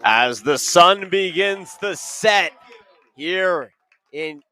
As the sun begins to set here in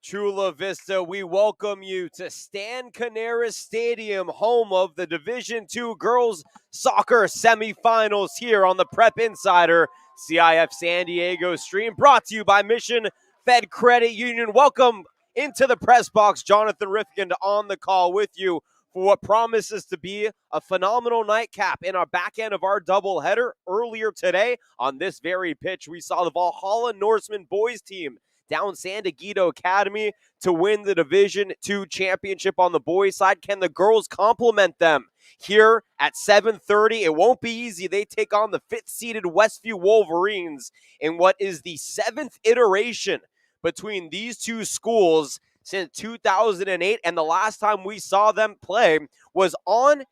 Chula Vista, we welcome you to Stan Canaris Stadium, home of the Division II Girls Soccer Semifinals here on the Prep Insider CIF San Diego stream, brought to you by Mission Fed Credit Union. Welcome into the press box, Jonathan Rifkind on the call with you for what promises to be a phenomenal nightcap in our back end of our doubleheader. Earlier today, on this very pitch, we saw the Valhalla Norseman boys team down San Diego Academy to win the Division II championship on the boys' side. Can the girls complement them here at 7:30? It won't be easy. They take on the fifth-seeded Westview Wolverines in what is the seventh iteration between these two schools since 2008, and the last time we saw them play was on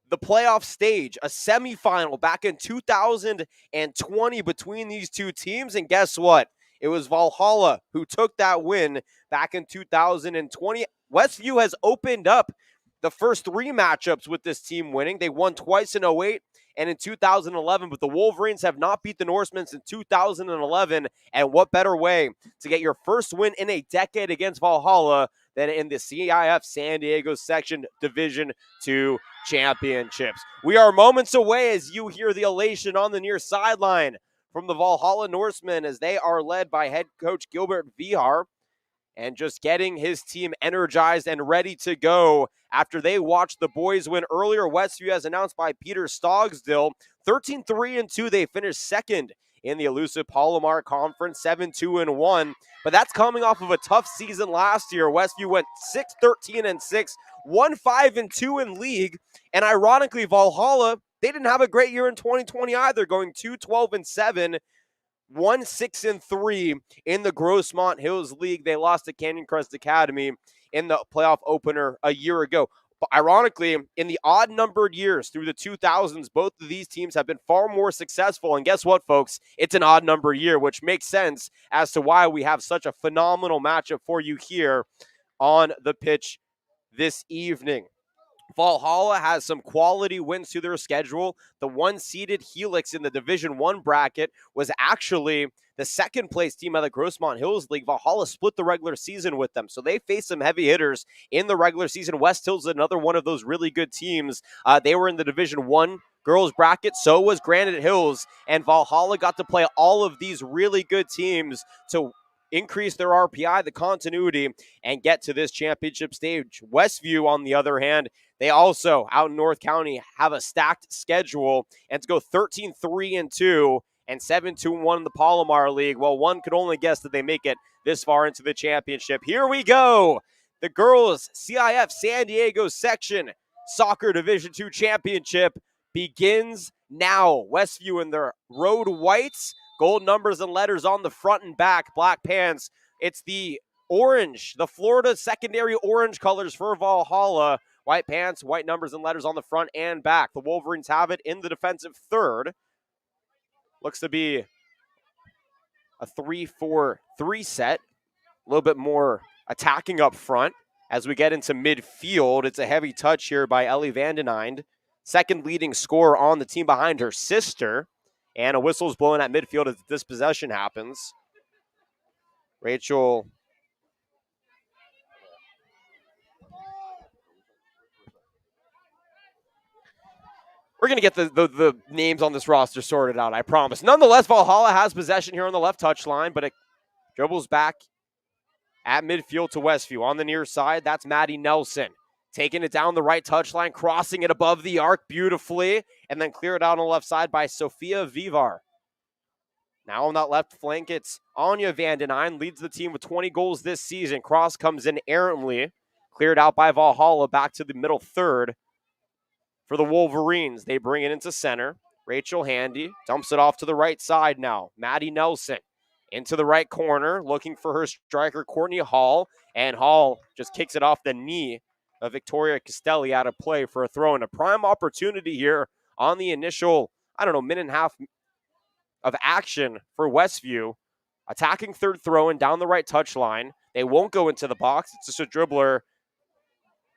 the playoff stage, a semifinal back in 2020 between these two teams. And guess what? It was Valhalla who took that win back in 2020. Westview has opened up the first three matchups with this team winning. They won twice in 2008 and in 2011, but the Wolverines have not beat the Norsemen since 2011. And what better way to get your first win in a decade against Valhalla than in the CIF San Diego Section Division II Championships. We are moments away as you hear the elation on the near sideline from the Valhalla Norsemen as they are led by head coach Gilbert Vihar, and just getting his team energized and ready to go after they watched the boys win earlier. Westview, as announced by Peter Stogsdill, 13-3-2. They finished second in the elusive Palomar Conference, 7-2-1. But that's coming off of a tough season last year. Westview went 6-13-6, 1-5-2 in league. And ironically, Valhalla, they didn't have a great year in 2020 either, going 2-12-7. 1-6-3 in the Grossmont Hills League. They lost to Canyon Crest Academy in the playoff opener a year ago. But ironically, in the odd-numbered years through the 2000s, both of these teams have been far more successful. And guess what, folks? It's an odd-numbered year, which makes sense as to why we have such a phenomenal matchup for you here on the pitch this evening. Valhalla has some quality wins to their schedule. The one-seeded Helix in the Division I bracket was actually the second-place team out of the Grossmont Hills League. Valhalla split the regular season with them, so they faced some heavy hitters in the regular season. West Hills is another one of those really good teams. They were in the Division I girls bracket, so was Granite Hills, and Valhalla got to play all of these really good teams to increase their RPI, the continuity, and get to this championship stage. Westview, on the other hand, they also, out in North County, have a stacked schedule, and to go 13-3-2 and 7-2-1 in the Palomar League, well, one could only guess that they make it this far into the championship. Here we go. The girls' CIF San Diego Section Soccer Division II Championship begins now. Westview in their road whites, gold numbers and letters on the front and back, black pants. It's the orange, the Florida secondary orange colors for Valhalla. White pants, white numbers and letters on the front and back. The Wolverines have it in the defensive third. Looks to be a 3-4-3 set. A little bit more attacking up front. As we get into midfield, it's a heavy touch here by Ellie Vandeneind. Second leading scorer on the team behind her sister. And a whistle's blowing at midfield as this possession happens. Rachel. We're going to get the names on this roster sorted out, I promise. Nonetheless, Valhalla has possession here on the left touchline, but it dribbles back at midfield to Westview. On the near side, that's Maddie Nelson. Taking it down the right touchline, crossing it above the arc beautifully, and then cleared out on the left side by Sophia Vivar. Now on that left flank, it's Anya Vandeneind, leads the team with 20 goals this season. Cross comes in errantly, cleared out by Valhalla, back to the middle third. For the Wolverines, they bring it into center. Rachel Handy dumps it off to the right side now. Maddie Nelson into the right corner, looking for her striker, Courtney Hall. And Hall just kicks it off the knee of Victoria Castelli out of play for a throw. And a prime opportunity here on the initial, minute and a half of action for Westview. Attacking third throw and down the right touchline. They won't go into the box. It's just a dribbler.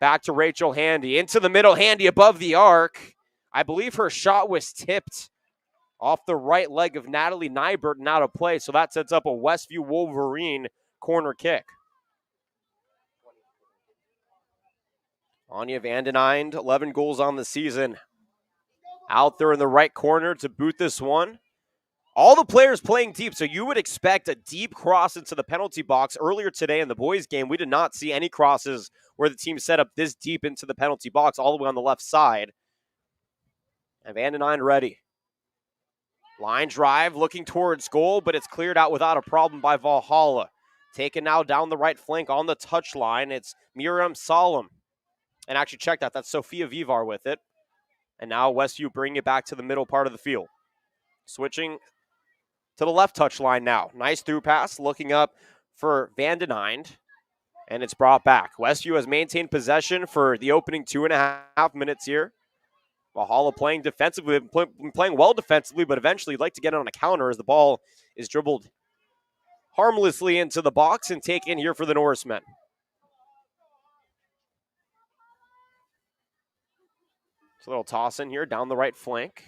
Back to Rachel Handy. Into the middle, Handy above the arc. I believe her shot was tipped off the right leg of Natalie Nybert and out of play. So that sets up a Westview Wolverine corner kick. Anya Vandeneind, 11 goals on the season. Out there in the right corner to boot this one. All the players playing deep, so you would expect a deep cross into the penalty box. Earlier today in the boys' game, we did not see any crosses where the team set up this deep into the penalty box all the way on the left side. And Vandeneind ready. Line drive looking towards goal, but it's cleared out without a problem by Valhalla. Taken now down the right flank on the touch line. It's Miriam Solemn. And actually, check that. That's Sophia Vivar with it. And now Westview bring it back to the middle part of the field. Switching to the left touch line now. Nice through pass, looking up for Vandeneind, and it's brought back. Westview has maintained possession for the opening 2.5 minutes here. Valhalla playing defensively, playing well defensively, but eventually you'd like to get on a counter as the ball is dribbled harmlessly into the box and taken here for the Norsemen. It's a little toss in here down the right flank,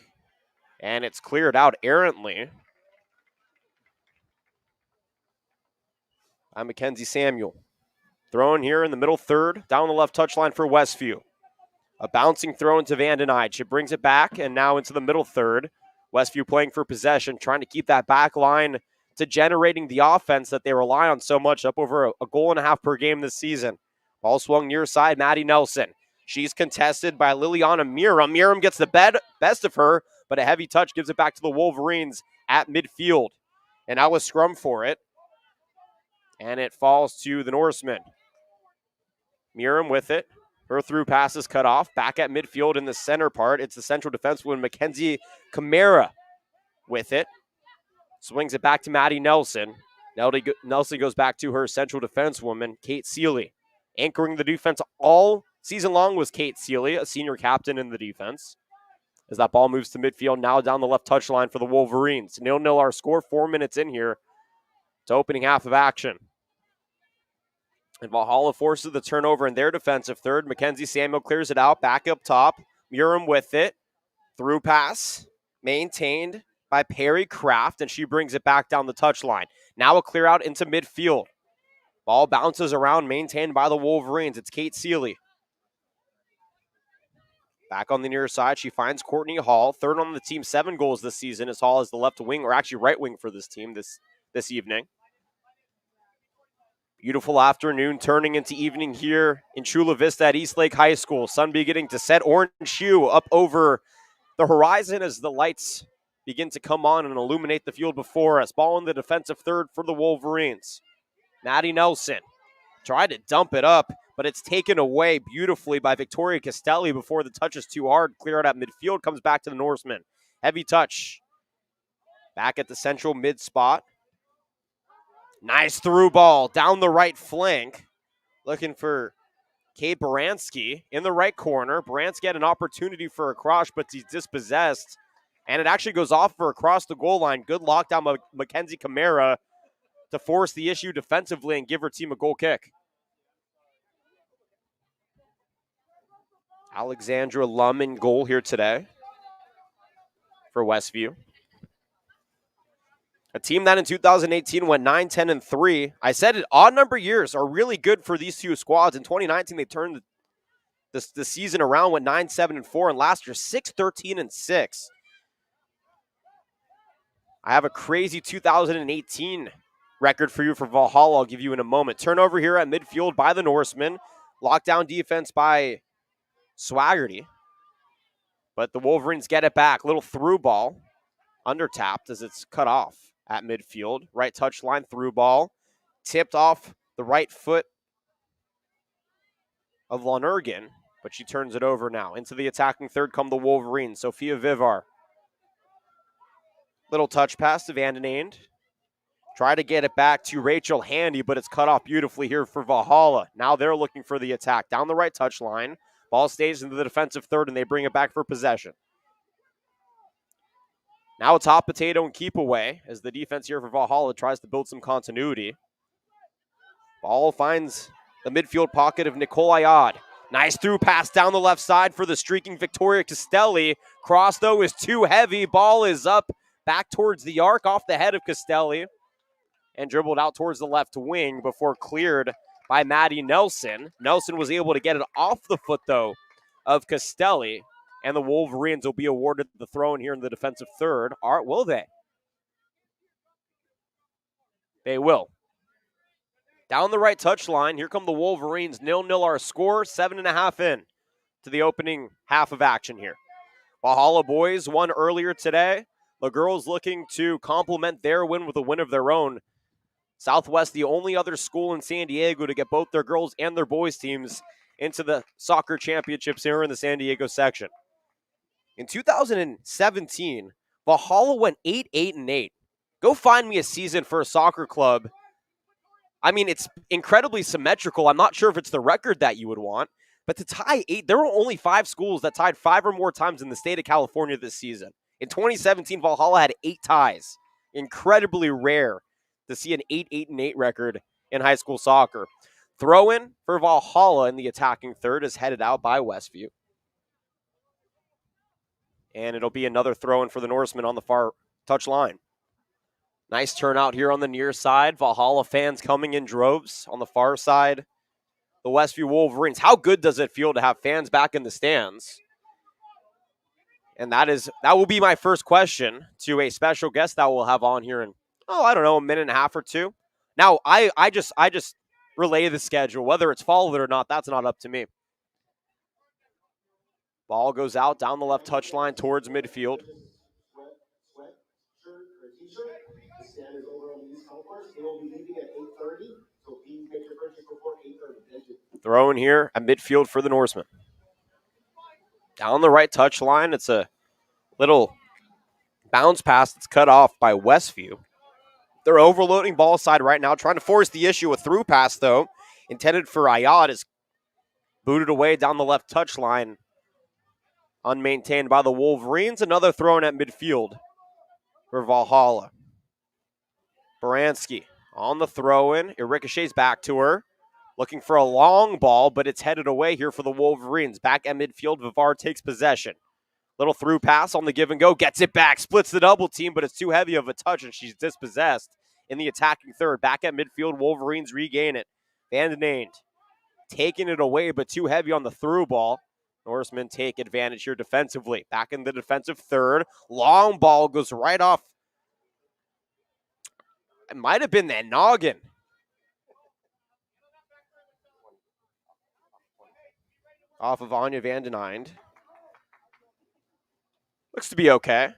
and it's cleared out errantly by Mackenzie Samuel. Thrown here in the middle third, down the left touchline for Westview. A bouncing throw into Vandeneind. She brings it back and now into the middle third. Westview playing for possession, trying to keep that back line to generating the offense that they rely on so much, up over a goal and a half per game this season. Ball swung near side, Maddie Nelson. She's contested by Liliana Miram. Miram gets the best of her, but a heavy touch gives it back to the Wolverines at midfield. And now a scrum for it. And it falls to the Norsemen. Miram with it. Her through pass is cut off. Back at midfield in the center part. It's the central defensewoman, Mackenzie Camara, with it. Swings it back to Maddie Nelson. Nelson goes back to her central defensewoman, Kate Seeley. Anchoring the defense all season long was Kate Seeley, a senior captain in the defense. As that ball moves to midfield, now down the left touchline for the Wolverines. 0-0 our score, 4 minutes in here to opening half of action. And Valhalla forces the turnover in their defensive third. Mackenzie Samuel clears it out, back up top. Miram with it. Through pass, maintained by Perry Kraft, and she brings it back down the touchline. Now a clear out into midfield. Ball bounces around, maintained by the Wolverines. It's Kate Seeley. Back on the near side, she finds Courtney Hall. Third on the team, 7 goals this season, as Hall is the left wing, or actually right wing for this team this evening. Beautiful afternoon turning into evening here in Chula Vista at Eastlake High School. Sun beginning to set, orange hue up over the horizon as the lights begin to come on and illuminate the field before us. Ball in the defensive third for the Wolverines. Maddie Nelson tried to dump it up, but it's taken away beautifully by Victoria Castelli before the touch is too hard. Clear it at midfield, comes back to the Norsemen. Heavy touch. Back at the central mid spot. Nice through ball down the right flank. Looking for Kate Baranski in the right corner. Baranski had an opportunity for a cross, but he's dispossessed. And it actually goes off for across the goal line. Good lockdown by Mackenzie Camara to force the issue defensively and give her team a goal kick. Alexandra Lum in goal here today for Westview. A team that in 2018 went 9-10-3. I said it, odd number years are really good for these two squads. In 2019, they turned the season around, went 9-7-4, and last year 6-13-6. I have a crazy 2018 record for you for Valhalla. I'll give you in a moment. Turnover here at midfield by the Norsemen. Lockdown defense by Swaggerty. But the Wolverines get it back. Little through ball. Under-tapped as it's cut off at midfield. Right touch line through ball. Tipped off the right foot of Lonergan. But she turns it over now. Into the attacking third come the Wolverines. Sophia Vivar. Little touch pass to Vandeneind. Try to get it back to Rachel Handy, but it's cut off beautifully here for Valhalla. Now they're looking for the attack. Down the right touch line. Ball stays into the defensive third, and they bring it back for possession. Now it's hot potato and keep away as the defense here for Valhalla tries to build some continuity. Ball finds the midfield pocket of Nicole Ayad. Nice through pass down the left side for the streaking Victoria Castelli. Cross, though, is too heavy. Ball is up back towards the arc off the head of Castelli and dribbled out towards the left wing before cleared by Maddie Nelson. Nelson was able to get it off the foot, though, of Castelli, and the Wolverines will be awarded the throw-in here in the defensive third. Will they? They will. Down the right touchline, here come the Wolverines. 0-0 our score, 7.5 in to the opening half of action here. Valhalla boys won earlier today. The girls looking to complement their win with a win of their own. Southwest, the only other school in San Diego to get both their girls and their boys teams into the soccer championships here in the San Diego section. In 2017, Valhalla went 8-8-8. Go find me a season for a soccer club. I mean, it's incredibly symmetrical. I'm not sure if it's the record that you would want, but to tie 8, there were only 5 schools that tied 5 or more times in the state of California this season. In 2017, Valhalla had 8 ties. Incredibly rare to see an 8-8-8 record in high school soccer. Throw-in for Valhalla in the attacking third is headed out by Westview. And it'll be another throw-in for the Norsemen on the far touch line. Nice turnout here on the near side. Valhalla fans coming in droves on the far side. The Westview Wolverines. How good does it feel to have fans back in the stands? And that will be my first question to a special guest that we'll have on here in, I don't know, a minute and a half or two. Now, I just relay the schedule. Whether it's followed or not, that's not up to me. Ball goes out down the left touchline towards midfield. Throw in here at midfield for the Norsemen. Down the right touchline, it's a little bounce pass that's cut off by Westview. They're overloading ball side right now, trying to force the issue. A through pass, though, intended for Ayad, is booted away down the left touchline, unmaintained by the Wolverines. Another throw in at midfield for Valhalla. Baranski on the throw-in. It ricochets back to her. Looking for a long ball, but it's headed away here for the Wolverines. Back at midfield, Vivar takes possession. Little through pass on the give and go. Gets it back. Splits the double team, but it's too heavy of a touch, and she's dispossessed in the attacking third. Back at midfield, Wolverines regain it. Van den Eend taking it away, but too heavy on the through ball. Norsemen take advantage here defensively. Back in the defensive third. Long ball goes right off. It might have been that noggin. Off of Anya Van den Eend. Looks to be okay.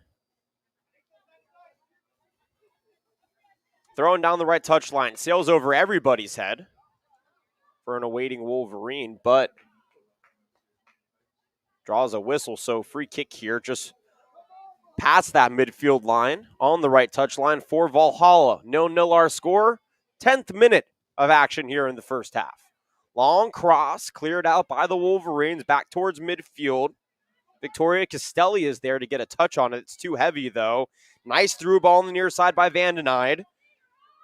Throwing down the right touchline. Sails over everybody's head for an awaiting Wolverine, but draws a whistle. So free kick here, just past that midfield line on the right touchline for Valhalla. 0-0 our score. 10th minute of action here in the first half. Long cross cleared out by the Wolverines back towards midfield. Victoria Castelli is there to get a touch on it. It's too heavy, though. Nice through ball on the near side by Van den Eend.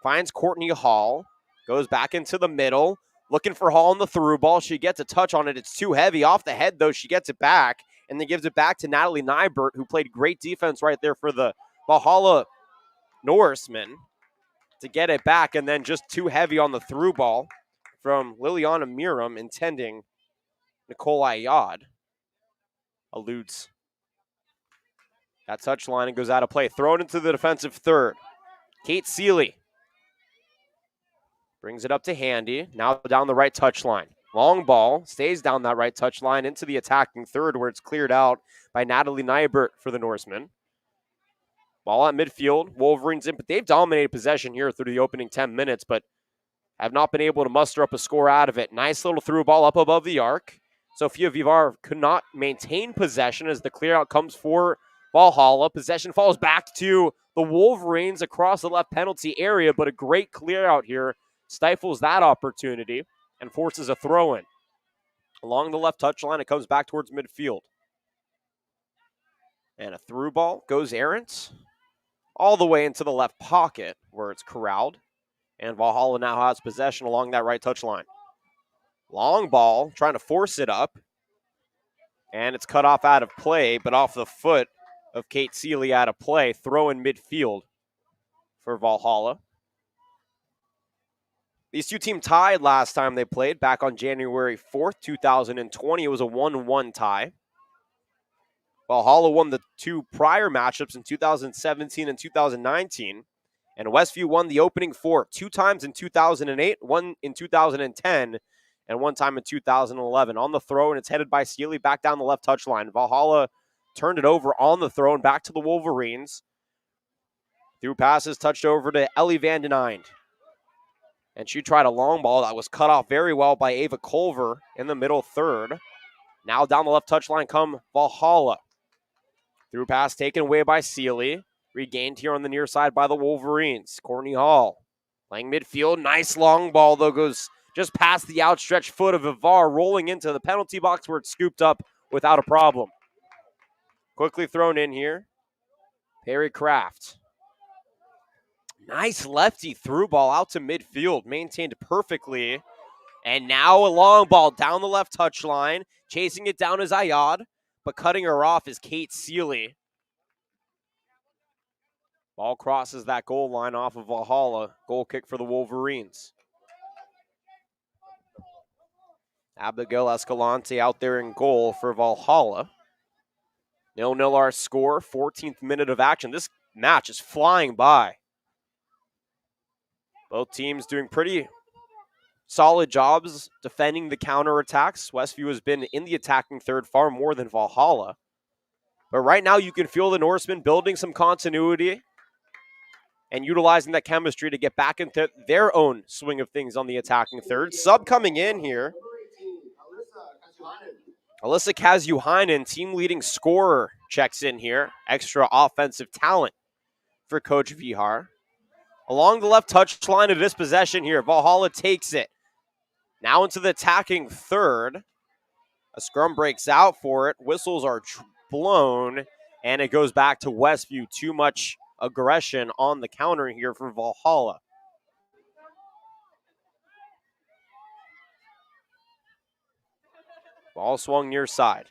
Finds Courtney Hall. Goes back into the middle. Looking for Hall on the through ball. She gets a touch on it. It's too heavy. Off the head, though. She gets it back and then gives it back to Natalie Nybert, who played great defense right there for the Valhalla Norsemen to get it back, and then just too heavy on the through ball from Liliana Miram, intending Nicole Ayad. Eludes that touch line and goes out of play. Thrown into the defensive third. Kate Seeley brings it up to Handy. Now down the right touchline. Long ball stays down that right touchline into the attacking third, where it's cleared out by Natalie Nybert for the Norsemen. Ball at midfield. Wolverines in, but they've dominated possession here through the opening 10 minutes, but have not been able to muster up a score out of it. Nice little through ball up above the arc. Sophia Vivar could not maintain possession as the clear out comes for Valhalla. Possession falls back to the Wolverines across the left penalty area, but a great clear out here stifles that opportunity and forces a throw-in. Along the left touchline, it comes back towards midfield. And a through ball goes errant all the way into the left pocket where it's corralled. And Valhalla now has possession along that right touchline. Long ball, trying to force it up. And it's cut off out of play, but off the foot of Kate Seeley out of play. Throw in midfield for Valhalla. These two teams tied last time they played back on January 4th, 2020. It was a 1-1 tie. Valhalla won the two prior matchups in 2017 and 2019. And Westview won the opening four 2 times in 2008, one in 2010, and 1 time in 2011. On the throw, and it's headed by Seeley back down the left touchline. Valhalla turned it over on the throw and back to the Wolverines. Through passes touched over to Ellie Van Den Eynd. And she tried a long ball that was cut off very well by Ava Culver in the middle third. Now down the left touchline come Valhalla. Through pass taken away by Seeley. Regained here on the near side by the Wolverines. Courtney Hall playing midfield. Nice long ball, though, goes just past the outstretched foot of Ivar, rolling into the penalty box where it's scooped up without a problem. Quickly thrown in here. Perry Kraft. Nice lefty through ball out to midfield. Maintained perfectly. And now a long ball down the left touchline. Chasing it down is Ayad, but cutting her off is Kate Seeley. Ball crosses that goal line off of Valhalla. Goal kick for the Wolverines. Abigail Escalante out there in goal for Valhalla. 0-0 our score, 14th minute of action. This match is flying by. Both teams doing pretty solid jobs defending the counterattacks. Westview has been in the attacking third far more than Valhalla. But right now you can feel the Norsemen building some continuity and utilizing that chemistry to get back into their own swing of things on the attacking third. Sub coming in here. Alyssa Kazuhainen, team-leading scorer, checks in here. Extra offensive talent for Coach Vihar. Along the left touchline of this possession here, Valhalla takes it. Now into the attacking third. A scrum breaks out for it. Whistles are blown, and it goes back to Westview. Too much aggression on the counter here for Valhalla. Ball swung near side.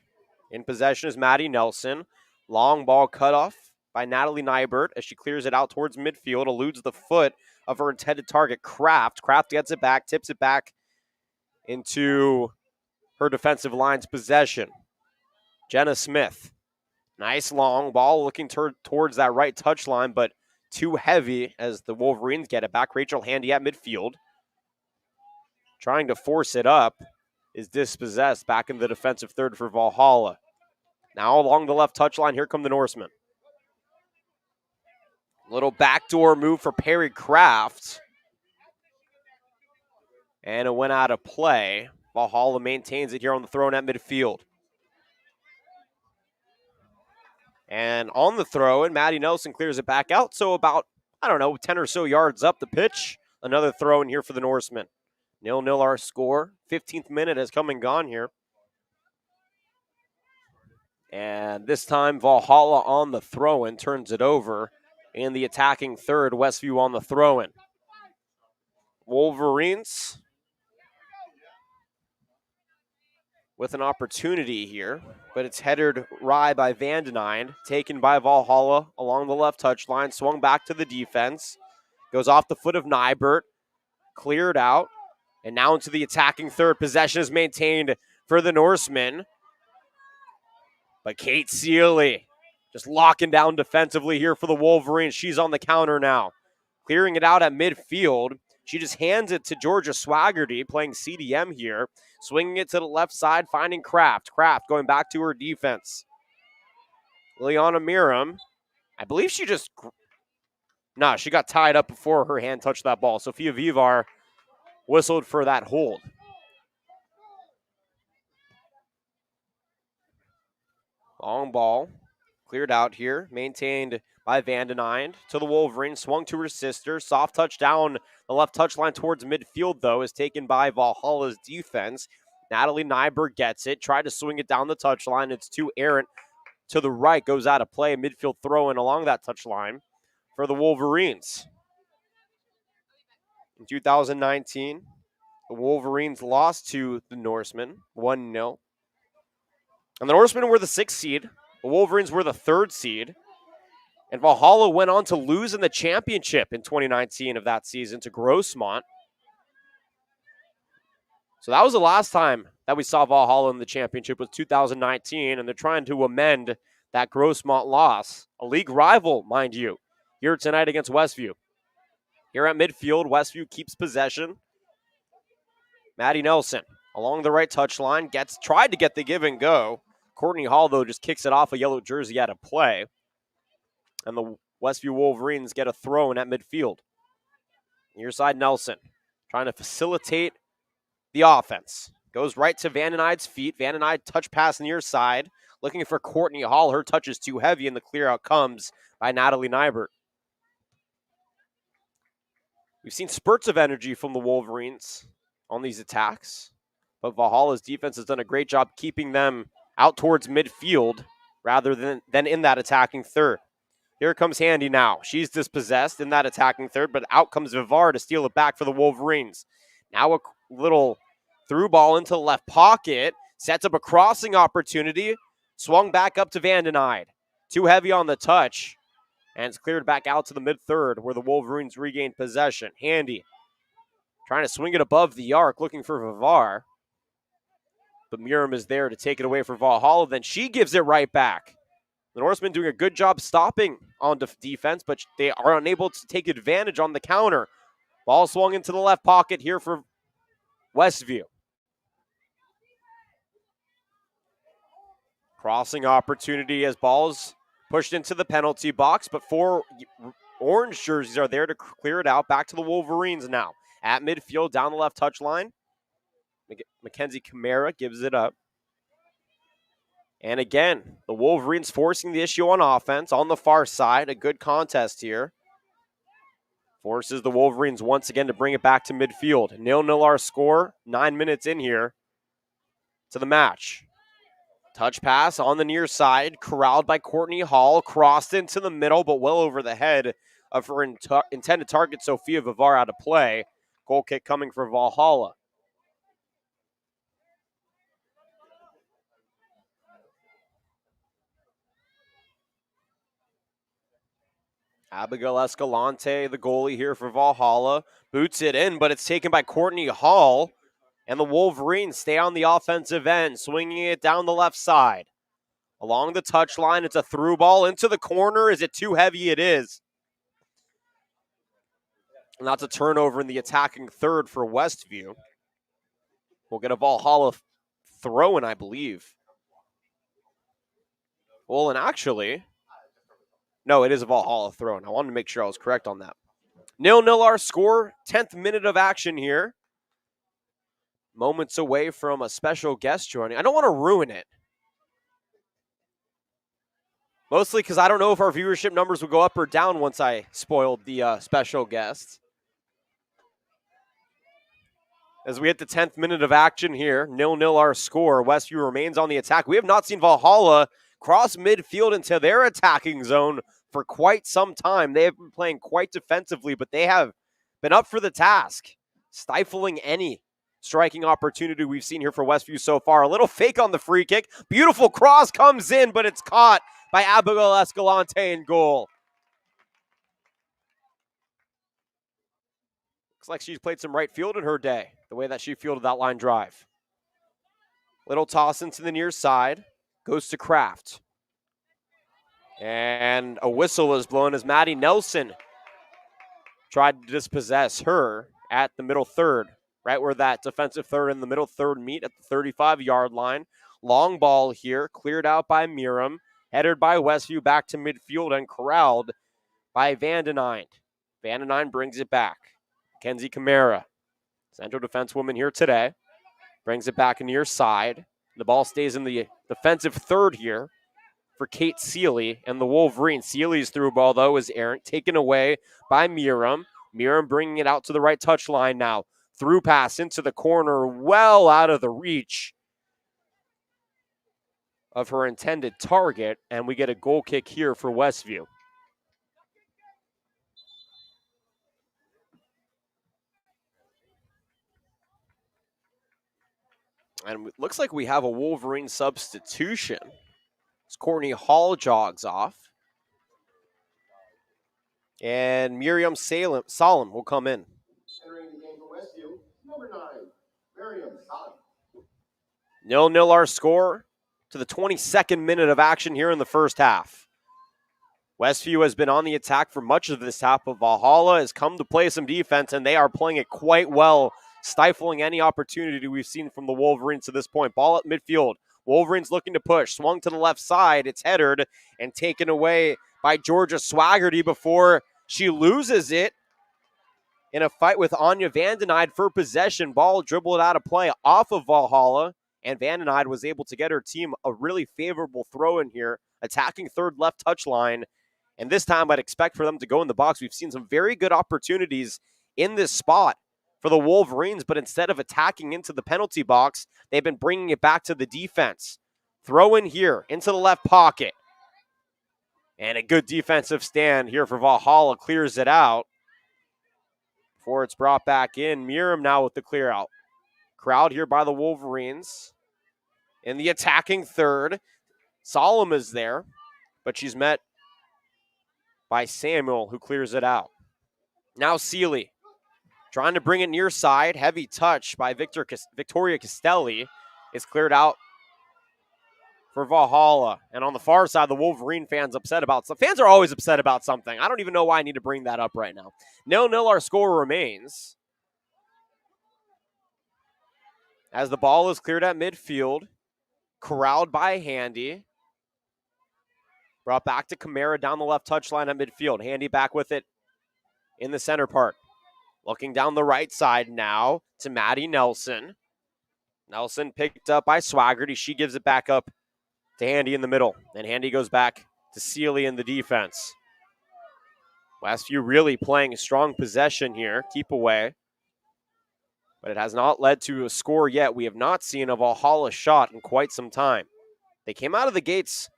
In possession is Maddie Nelson. Long ball cut off by Natalie Nybert as she clears it out towards midfield, eludes the foot of her intended target, Kraft. Kraft gets it back, tips it back into her defensive line's possession. Jenna Smith. Nice long ball looking towards that right touchline, but too heavy as the Wolverines get it back. Rachel Handy at midfield. Trying to force it up is dispossessed back in the defensive third for Valhalla. Now along the left touchline, here come the Norsemen. Little backdoor move for Perry Kraft. And it went out of play. Valhalla maintains it here on the throw at midfield. And on the throw, and Maddie Nelson clears it back out. So about, 10 or so yards up the pitch. Another throw in here for the Norsemen. 0-0 our score. 15th minute has come and gone here. And this time, Valhalla on the throw-in turns it over. In the attacking third, Westview on the throw-in. Wolverines with an opportunity here, but it's headed right by Van Den Eynd, taken by Valhalla along the left touchline, swung back to the defense, goes off the foot of Nybert, cleared out, and now into the attacking third. Possession is maintained for the Norsemen, but Kate Seeley just locking down defensively here for the Wolverines. She's on the counter now, clearing it out at midfield. She just hands it to Georgia Swaggerty, playing CDM here, swinging it to the left side, finding Kraft. Kraft going back to her defense. Liliana Miram, I believe she just... No, she got tied up before her hand touched that ball. Sophia Vivar whistled for that hold. Long ball, cleared out here, maintained by Van Den Eynd to the Wolverine, swung to her sister. Soft touch down the left touchline towards midfield, though, is taken by Valhalla's defense. Natalie Nyberg gets it, tried to swing it down the touchline. It's too errant to the right, goes out of play. Midfield throw-in along that touchline for the Wolverines. In 2019, the The Wolverines lost to the Norsemen 1-0. And the Norsemen were the 6th seed. The Wolverines were the 3rd seed. And Valhalla went on to lose in the championship in 2019 of that season to Grossmont. So that was the last time that we saw Valhalla in the championship, was 2019, and they're trying to amend that Grossmont loss. A league rival, mind you, here tonight against Westview. Here at midfield, Westview keeps possession. Maddie Nelson along the right touchline, tried to get the give and go. Courtney Hall, though, just kicks it off a yellow jersey out of play. And the Westview Wolverines get a throw in at midfield. Near side, Nelson trying to facilitate the offense. Goes right to Vandeneyde's feet. Vandeneyde touch pass near side. Looking for Courtney Hall. Her touch is too heavy, and the clear out comes by Natalie Nybert. We've seen spurts of energy from the Wolverines on these attacks, but Valhalla's defense has done a great job keeping them out towards midfield rather than in that attacking third. Here comes Handy now. She's dispossessed in that attacking third, but out comes Vivar to steal it back for the Wolverines. Now a little through ball into the left pocket, sets up a crossing opportunity, swung back up to Vandeneyde. Too heavy on the touch, and it's cleared back out to the mid-third where the Wolverines regained possession. Handy trying to swing it above the arc, looking for Vivar. But Miriam is there to take it away for Valhalla. Then she gives it right back. The Norsemen doing a good job stopping on defense, but they are unable to take advantage on the counter. Ball swung into the left pocket here for Westview. Crossing opportunity as balls pushed into the penalty box, but 4 orange jerseys are there to clear it out. Back to the Wolverines now. At midfield, down the left touchline. Mackenzie Camara gives it up. And again, the Wolverines forcing the issue on offense on the far side. A good contest here. Forces the Wolverines once again to bring it back to midfield. 0-0 our score, 9 minutes in here to the match. Touch pass on the near side, corralled by Courtney Hall, crossed into the middle, but well over the head of her intended target, Sophia Vivar, out of play. Goal kick coming for Valhalla. Abigail Escalante, the goalie here for Valhalla, boots it in, but it's taken by Courtney Hall. And the Wolverines stay on the offensive end, swinging it down the left side. Along the touchline, it's a through ball into the corner. Is it too heavy? It is. And that's a turnover in the attacking third for Westview. We'll get a Valhalla throw in, I believe. Well, and actually, no, it is a Valhalla throw in. I wanted to make sure I was correct on that. 0-0 our score, 10th minute of action here. Moments away from a special guest joining. I don't want to ruin it. Mostly because I don't know if our viewership numbers will go up or down once I spoiled the special guest. As we hit the 10th minute of action here, 0-0 our score. Westview remains on the attack. We have not seen Valhalla cross midfield into their attacking zone for quite some time. They have been playing quite defensively, but they have been up for the task, stifling any striking opportunity we've seen here for Westview so far. A little fake on the free kick. Beautiful cross comes in, but it's caught by Abigail Escalante in goal. Looks like she's played some right field in her day, the way that she fielded that line drive. Little toss into the near side. Goes to Kraft. And a whistle is blown as Maddie Nelson tried to dispossess her at the middle third, right where that defensive third and the middle third meet at the 35-yard line. Long ball here, cleared out by Miriam, headed by Westview back to midfield and corralled by Vandeneyde. Vandeneyde brings it back. Kenzie Camara, central defensewoman here today, brings it back near side. The ball stays in the defensive third here for Kate Seeley and the Wolverines. Seeley's through ball, though, is errant, taken away by Miriam. Miriam bringing it out to the right touchline now. Through pass into the corner, well out of the reach of her intended target, and we get a goal kick here for Westview. And it looks like we have a Wolverine substitution. As Courtney Hall jogs off. And Miriam Solemn will come in. Entering the game for Westview, number 9, Miriam Solemn. 0-0 our score to the 22nd minute of action here in the first half. Westview has been on the attack for much of this half, but Valhalla has come to play some defense, and they are playing it quite well, stifling any opportunity we've seen from the Wolverines to this point. Ball at midfield. Wolverines looking to push. Swung to the left side. It's headed and taken away by Georgia Swaggerty before she loses it in a fight with Anya Vandeneyde for possession. Ball dribbled out of play off of Valhalla, and Vandeneyde was able to get her team a really favorable throw in here, attacking third left touch line. And this time I'd expect for them to go in the box. We've seen some very good opportunities in this spot for the Wolverines, but instead of attacking into the penalty box, they've been bringing it back to the defense. Throw in here into the left pocket. And a good defensive stand here for Valhalla clears it out before it's brought back in. Miriam now with the clear out. Crowd here by the Wolverines. In the attacking third, Solemn is there, but she's met by Samuel, who clears it out. Now Seeley trying to bring it near side. Heavy touch by Victoria Castelli. It's cleared out for Valhalla. And on the far side, the Wolverine fans upset about something. Fans are always upset about something. I don't even know why I need to bring that up right now. 0-0 our score remains. As the ball is cleared at midfield. Corralled by Handy. Brought back to Camara down the left touchline at midfield. Handy back with it in the center part. Looking down the right side now to Maddie Nelson. Nelson picked up by Swaggerty. She gives it back up to Handy in the middle. And Handy goes back to Seeley in the defense. Westview really playing a strong possession here. Keep away. But it has not led to a score yet. We have not seen a Valhalla shot in quite some time. They came out of the gates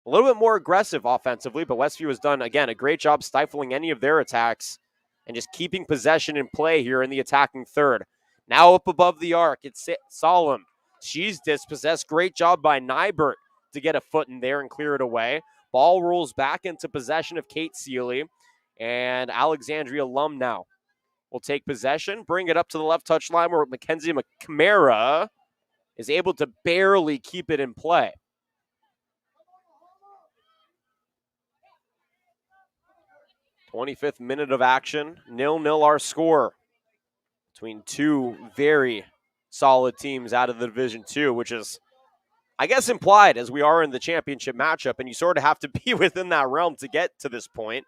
a little bit more aggressive offensively, but Westview has done, again, a great job stifling any of their attacks and just keeping possession in play here in the attacking third. Now up above the arc, it's Solemn. She's dispossessed. Great job by Nybert to get a foot in there and clear it away. Ball rolls back into possession of Kate Seeley, and Alexandria Lum now will take possession, bring it up to the left touchline where Mackenzie Camara is able to barely keep it in play. "25th minute of action, 0-0 our score between two very solid teams out of the Division II, which is, I guess, implied as we are in the championship matchup, and you sort of have to be within that realm to get to this point.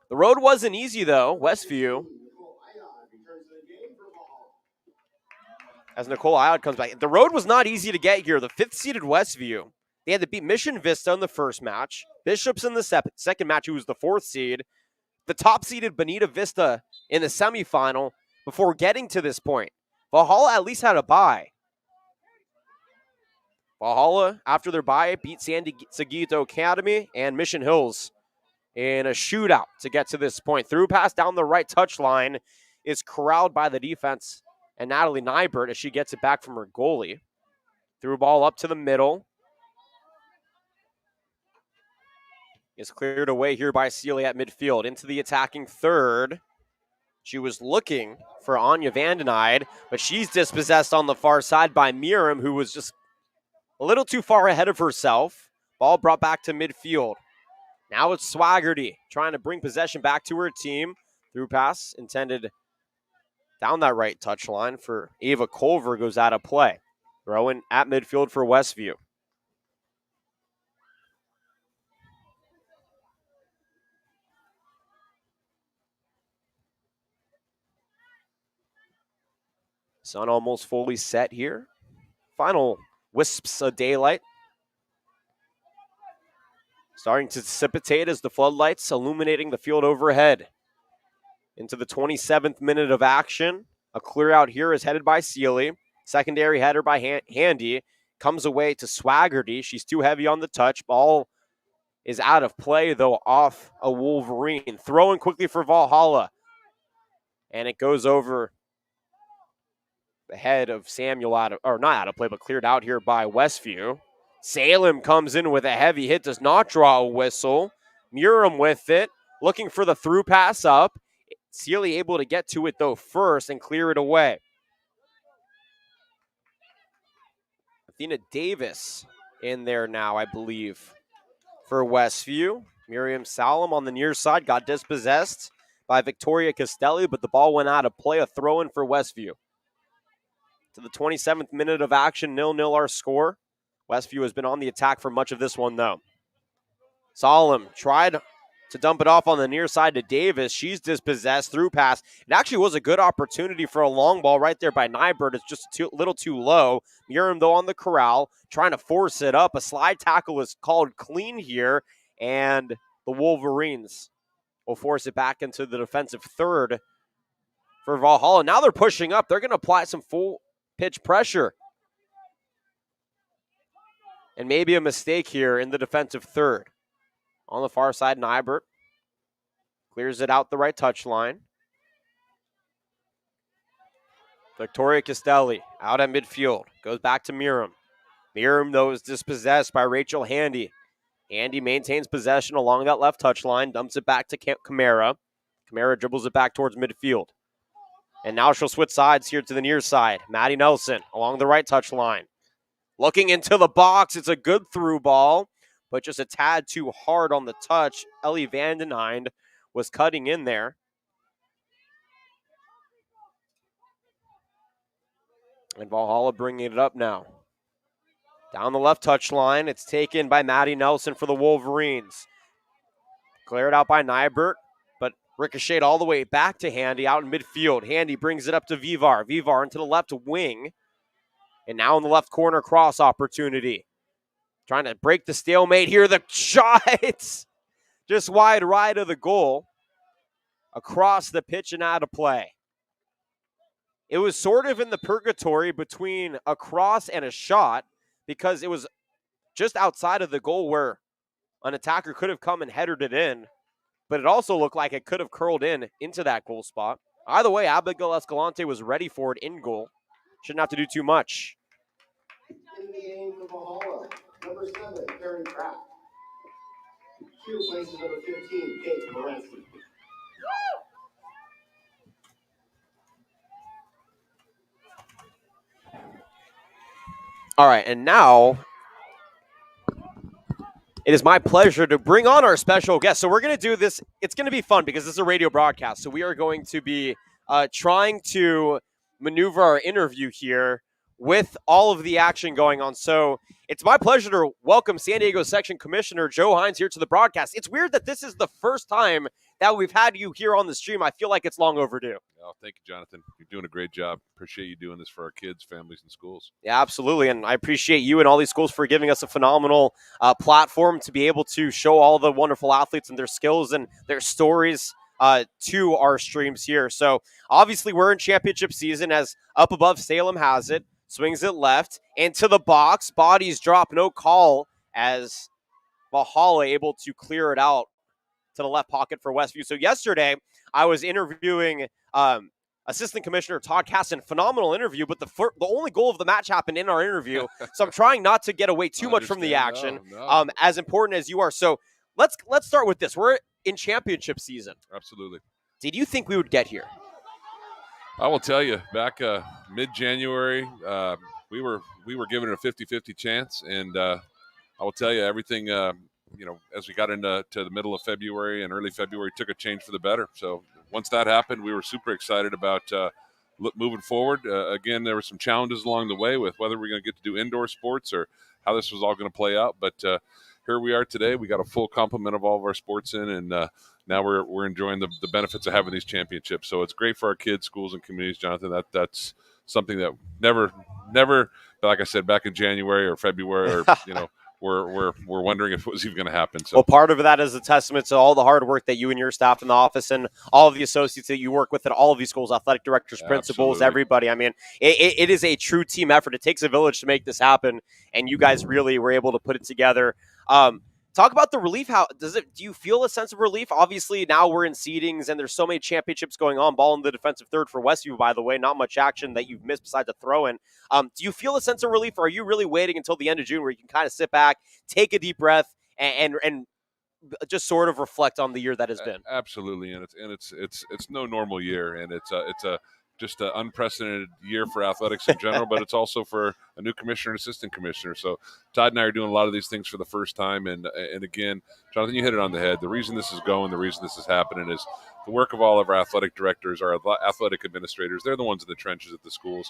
The road wasn't easy, though. Westview, as Nicole Ayod comes back. The road was not easy to get here. The 5th-seeded Westview, they had to beat Mission Vista in the first match, Bishops in the second match, who was the 4th seed, the top-seeded Bonita Vista in the semifinal before getting to this point. Valhalla at least had a bye. Valhalla, after their bye, beat San Seguito Academy and Mission Hills in a shootout to get to this point. Through pass down the right touchline is corralled by the defense and Natalie Nybert as she gets it back from her goalie. Through ball up to the middle. Is cleared away here by Seeley at midfield. Into the attacking third. She was looking for Anya Vandeneyde, but she's dispossessed on the far side by Miriam, who was just a little too far ahead of herself. Ball brought back to midfield. Now it's Swaggerty trying to bring possession back to her team. Through pass intended down that right touchline for Ava Culver goes out of play. Throw in at midfield for Westview. Sun almost fully set here. Final wisps of daylight starting to dissipate as the floodlights illuminating the field overhead. Into the 27th minute of action. A clear out here is headed by Seeley. Secondary header by Handy. Comes away to Swaggerty. She's too heavy on the touch. Ball is out of play, though, off a Wolverine. Throwing quickly for Valhalla. And it goes over ahead of Samuel not out of play, but cleared out here by Westview. Salem comes in with a heavy hit, does not draw a whistle. Murum with it, looking for the through pass up. Sealy able to get to it, though, first and clear it away. Athena Davis in there now, I believe, for Westview. Miriam Salem on the near side got dispossessed by Victoria Castelli, but the ball went out of play. A throw-in for Westview. To the 27th minute of action, 0-0 our score. Westview has been on the attack for much of this one, though. Salem tried to dump it off on the near side to Davis. She's dispossessed, through pass. It actually was a good opportunity for a long ball right there by Nybert. It's just a little too low. Miriam, though, on the corral, trying to force it up. A slide tackle is called clean here, and the Wolverines will force it back into the defensive third for Valhalla. Now they're pushing up. They're going to apply some full pitch pressure. And maybe a mistake here in the defensive third. On the far side, Nybert clears it out the right touch line. Victoria Castelli out at midfield. Goes back to Miriam. Miriam, though, is dispossessed by Rachel Handy. Handy maintains possession along that left touch line. Dumps it back to Camara. Camara dribbles it back towards midfield. And now she'll switch sides here to the near side. Maddie Nelson along the right touch line. Looking into the box. It's a good through ball, but just a tad too hard on the touch. Ellie Vandenhind was cutting in there. And Valhalla bringing it up now. Down the left touch line. It's taken by Maddie Nelson for the Wolverines. Cleared out by Nybert, but ricocheted all the way back to Handy out in midfield. Handy brings it up to Vivar. Vivar into the left wing. And now in the left corner, cross opportunity. Trying to break the stalemate here. The shot just wide right of the goal. Across the pitch and out of play. It was sort of in the purgatory between a cross and a shot because it was just outside of the goal where an attacker could have come and headed it in, but it also looked like it could have curled into that goal spot. Either way, Abigail Escalante was ready for it in goal. Shouldn't have to do too much. In the game for Valhalla, number 7, Karen Pratt. 2 places number 15, Kate Moransky. All right, and now it is my pleasure to bring on our special guest. So we're going to do this. It's going to be fun because this is a radio broadcast. So we are going to be trying to maneuver our interview here with all of the action going on. So it's my pleasure to welcome San Diego Section Commissioner Joe Hines here to the broadcast. It's weird that this is the first time that we've had you here on the stream. I feel like it's long overdue. Oh, thank you, Jonathan. You're doing a great job. Appreciate you doing this for our kids, families, and schools. Yeah, absolutely. And I appreciate you and all these schools for giving us a phenomenal platform to be able to show all the wonderful athletes and their skills and their stories to our streams here. So obviously we're in championship season as up above Salem has it. Swings it left into the box. Bodies drop, no call as Valhalla able to clear it out to the left pocket for Westview. So yesterday I was interviewing Assistant Commissioner Todd Casson. Phenomenal interview, but the only goal of the match happened in our interview. So I'm trying not to get away too much from the action, as important as you are. So let's start with this. We're in championship season. Absolutely. Did you think we would get here? I will tell you, back mid-January, we were given it a 50-50 chance, and I will tell you, everything, as we got into the middle of February and early February, took a change for the better. So once that happened, we were super excited about moving forward. Again, there were some challenges along the way with whether we're going to get to do indoor sports or how this was all going to play out. But here we are today. We got a full complement of all of our sports in, and now we're enjoying the benefits of having these championships. So it's great for our kids, schools, and communities, Jonathan. That's something that never, like I said, back in January or February, or we're wondering if it was even going to happen. So, well, part of that is a testament to all the hard work that you and your staff in the office and all of the associates that you work with at all of these schools, athletic directors, principals, Absolutely. Everybody. I mean, it is a true team effort. It takes a village to make this happen, and you guys really were able to put it together. Talk about the relief. How do you feel a sense of relief? Obviously, now we're in seedings and there's so many championships going on. Ball in the defensive third for Westview, by the way. Not much action that you've missed besides a throw in. Do you feel a sense of relief, or are you really waiting until the end of June where you can kind of sit back, take a deep breath, and just sort of reflect on the year that has been? Absolutely, and it's no normal year, and it's a just an unprecedented year for athletics in general, but it's also for a new commissioner and assistant commissioner. So Todd and I are doing a lot of these things for the first time, and again, Jonathan, you hit it on the head. The reason this is going, the reason this is happening is the work of all of our athletic directors, our athletic administrators. They're the ones in the trenches at the schools,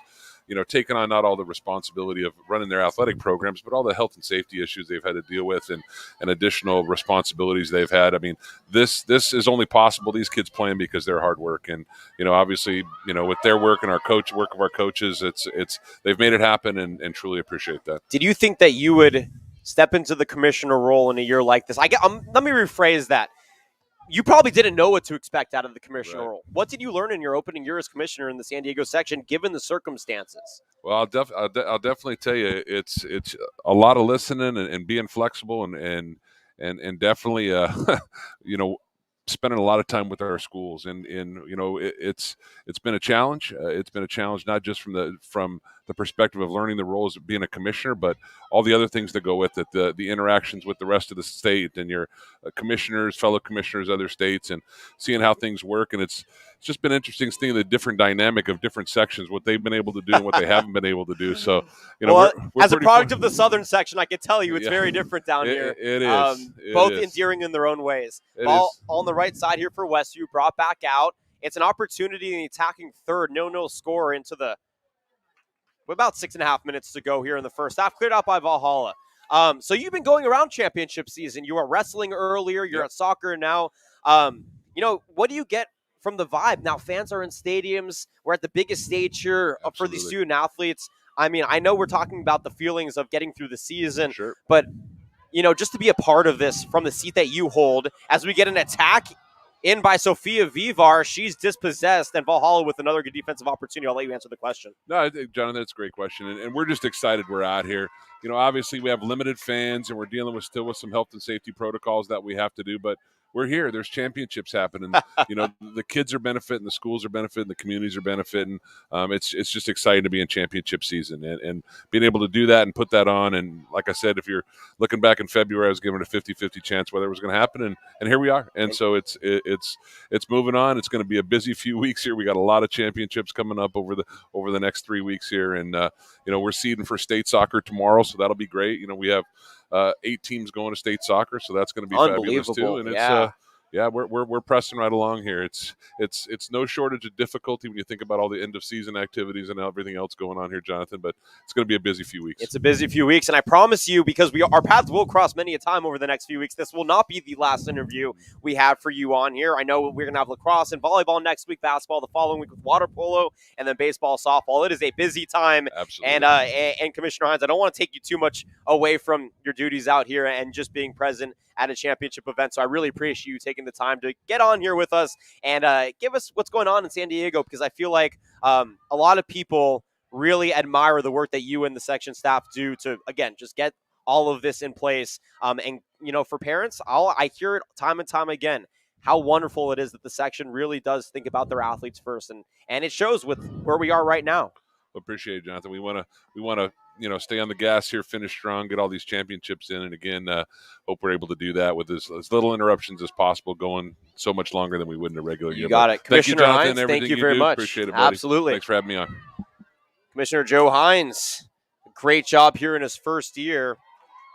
taking on not all the responsibility of running their athletic programs, but all the health and safety issues they've had to deal with and additional responsibilities they've had. I mean, this is only possible. These kids playing because they're hard work, and obviously, with their work and work of our coaches, it's they've made it happen, and truly appreciate that. Did you think that you would step into the commissioner role in a year like this? Let me rephrase that. You probably didn't know what to expect out of the commissioner role. What did you learn in your opening year as commissioner in the San Diego section, given the circumstances? Well, I'll definitely tell you, it's a lot of listening and being flexible and definitely spending a lot of time with our schools, and it's been a challenge. It's been a challenge not just from the perspective of learning the roles of being a commissioner, but all the other things that go with it, the interactions with the rest of the state and your commissioners, fellow commissioners, other states, and seeing how things work. And it's just been interesting seeing the different dynamic of different sections, what they've been able to do and what they haven't been able to do. So, we're as a product of the southern section, I can tell you it's very different down here. It is. Both endearing in their own ways. Ball on the right side here for Westview, brought back out. It's an opportunity in the attacking third, 0-0 score into the about 6.5 minutes to go here in the first half, cleared out by Valhalla. So you've been going around championship season. You were wrestling earlier. You're at soccer now. What do you get from the vibe? Now fans are in stadiums. We're at the biggest stage here for these student athletes. I mean, I know we're talking about the feelings of getting through the season, but just to be a part of this from the seat that you hold as we get an attack in by Sophia Vivar. She's dispossessed, and Valhalla with another good defensive opportunity. I'll let you answer the question. No, I think, Jonathan, that's a great question, and we're just excited we're out here. Obviously we have limited fans, and we're dealing still with some health and safety protocols that we have to do, but we're here. There's championships happening. The kids are benefiting, the schools are benefiting, the communities are benefiting. It's just exciting to be in championship season and being able to do that and put that on. And like I said, if you're looking back in February, I was given a 50-50 chance whether it was going to happen, and here we are. And so it's moving on. It's going to be a busy few weeks here. We got a lot of championships coming up over the next 3 weeks here, and we're seeding for state soccer tomorrow, so that'll be great. We have 8 teams going to state soccer, so that's going to be fabulous too. And we're pressing right along here. It's no shortage of difficulty when you think about all the end of season activities and everything else going on here, Jonathan. But it's going to be a busy few weeks. It's a busy few weeks, and I promise you, because our paths will cross many a time over the next few weeks, this will not be the last interview we have for you on here. I know we're going to have lacrosse and volleyball next week, basketball the following week with water polo, and then baseball, softball. It is a busy time. Absolutely. And Commissioner Hines, I don't want to take you too much away from your duties out here and just being present at a championship event. So I really appreciate you taking the time to get on here with us and give us what's going on in San Diego, because I feel like a lot of people really admire the work that you and the section staff do to, again, just get all of this in place. And for parents, I hear it time and time again, how wonderful it is that the section really does think about their athletes first. And it shows with where we are right now. Appreciate it, Jonathan. We want to stay on the gas here, finish strong, get all these championships in, and again, hope we're able to do that with as little interruptions as possible, going so much longer than we would in a regular year. You got it. Thank you, Jonathan. Hines, thank you very much. Appreciate it, buddy. Absolutely. Thanks for having me on. Commissioner Joe Hines, great job here in his first year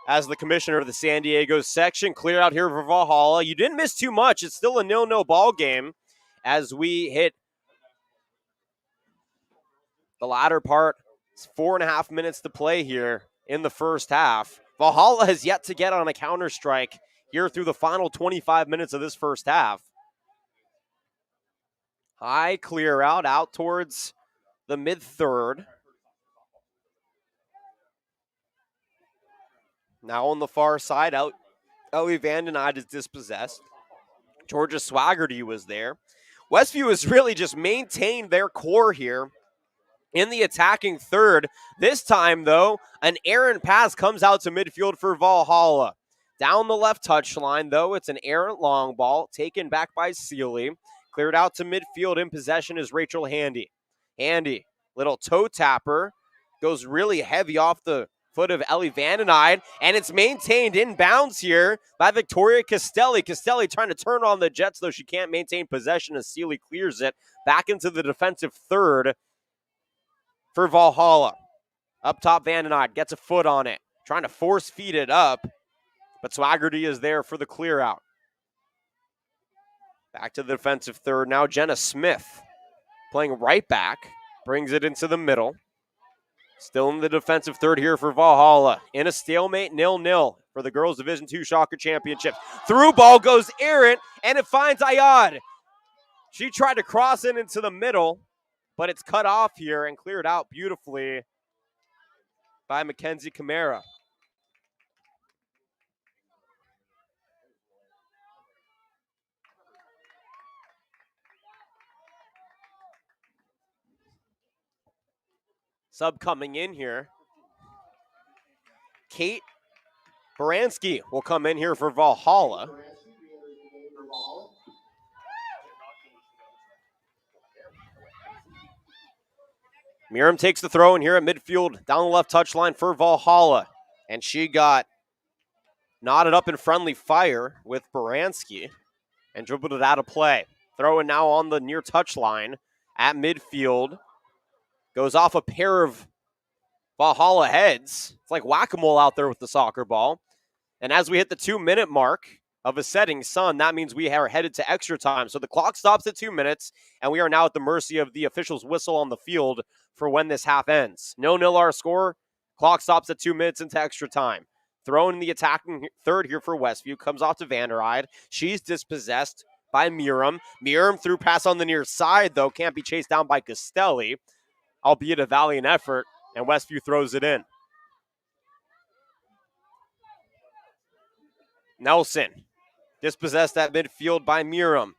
as the commissioner of the San Diego section. Clear out here for Valhalla. You didn't miss too much. It's still a 0-0 ball game as we hit the latter part. It's 4.5 minutes to play here in the first half. Valhalla has yet to get on a counter strike here through the final 25 minutes of this first half. High clear out towards the mid-third. Now on the far side, Ellie Vandenide is dispossessed. Georgia Swaggerty was there. Westview has really just maintained their core here in the attacking third. This time, though, an errant pass comes out to midfield for Valhalla. Down the left touchline, though, it's an errant long ball taken back by Seeley. Cleared out to midfield. In possession is Rachel Handy. Handy, little toe tapper, goes really heavy off the foot of Ellie Vandenide, and it's maintained inbounds here by Victoria Castelli. Castelli trying to turn on the Jets, though she can't maintain possession as Seeley clears it back into the defensive third for Valhalla. Up top, Vandenide gets a foot on it, trying to force feed it up, but Swaggerty is there for the clear out. Back to the defensive third. Now Jenna Smith playing right back, brings it into the middle. Still in the defensive third here for Valhalla. In a stalemate, 0-0 for the Girls Division II Shocker Championship. Through ball goes errant, and it finds Ayad. She tried to cross it into the middle, but it's cut off here and cleared out beautifully by Mackenzie Camara. Sub coming in here. Kate Baranski will come in here for Valhalla. Miriam takes the throw in here at midfield, down the left touchline for Valhalla. And she got knotted up in friendly fire with Baranski and dribbled it out of play. Throwing now on the near touchline at midfield. Goes off a pair of Valhalla heads. It's like whack-a-mole out there with the soccer ball. And as we hit the 2-minute mark of a setting sun, that means we are headed to extra time. So the clock stops at 2 minutes, and we are now at the mercy of the official's whistle on the field for when this half ends. 0-0 our score. Clock stops at 2 minutes into extra time. Thrown in the attacking third here for Westview. Comes off to Vanderide. She's dispossessed by Miriam. Miriam through pass on the near side, though. Can't be chased down by Castelli, albeit a valiant effort, and Westview throws it in. Nelson, dispossessed at midfield by Miriam.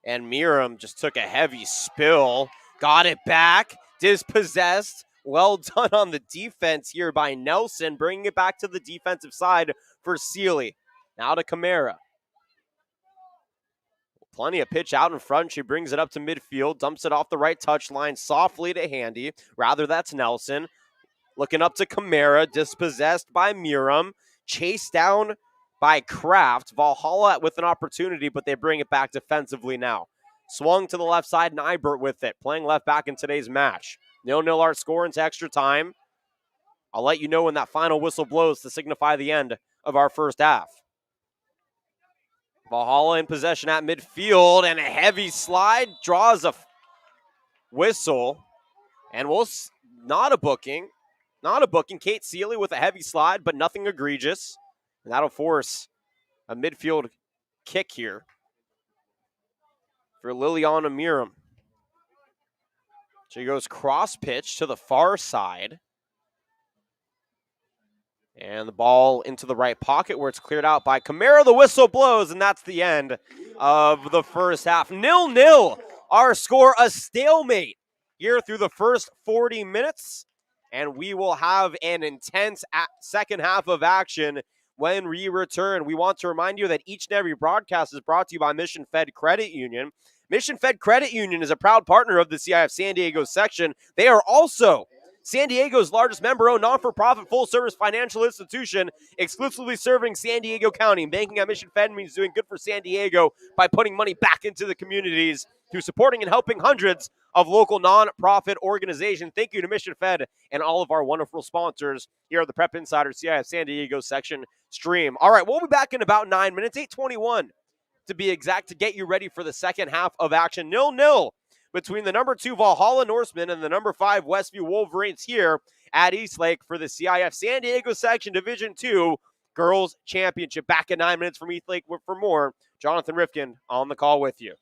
And Miriam just took a heavy spill. Got it back. Dispossessed. Well done on the defense here by Nelson. Bringing it back to the defensive side for Seeley. Now to Camara. Plenty of pitch out in front. She brings it up to midfield. Dumps it off the right touchline softly to Handy. Rather, that's Nelson. Looking up to Camara. Dispossessed by Miriam. Chased down by Kraft. Valhalla with an opportunity, but they bring it back defensively now. Swung to the left side, Nybert with it. Playing left back in today's match. 0-0 our score into extra time. I'll let you know when that final whistle blows to signify the end of our first half. Valhalla in possession at midfield, and a heavy slide draws a whistle. And not a booking. Kate Seeley with a heavy slide, but nothing egregious. And that'll force a midfield kick here for Liliana Miriam. She goes cross pitch to the far side. And the ball into the right pocket where it's cleared out by Camara. The whistle blows, and that's the end of the first half. 0-0, our score, a stalemate here through the first 40 minutes. And we will have an intense second half of action when we return. We want to remind you that each and every broadcast is brought to you by Mission Fed Credit Union. Mission Fed Credit Union is a proud partner of the CIF San Diego section. They are also San Diego's largest member-owned non-for-profit full-service financial institution, exclusively serving San Diego County. Banking at Mission Fed means doing good for San Diego by putting money back into the communities through supporting and helping hundreds of local non-profit organizations. Thank you to Mission Fed and all of our wonderful sponsors here at the Prep Insider CIF San Diego section stream. All right, we'll be back in about 9 minutes, 8:21 to be exact, to get you ready for the second half of action. 0-0 between the number 2 Valhalla Norsemen and the number 5 Westview Wolverines here at Eastlake for the CIF San Diego section Division II Girls Championship. Back in 9 minutes from Eastlake for more. Jonathan Rifkin on the call with you.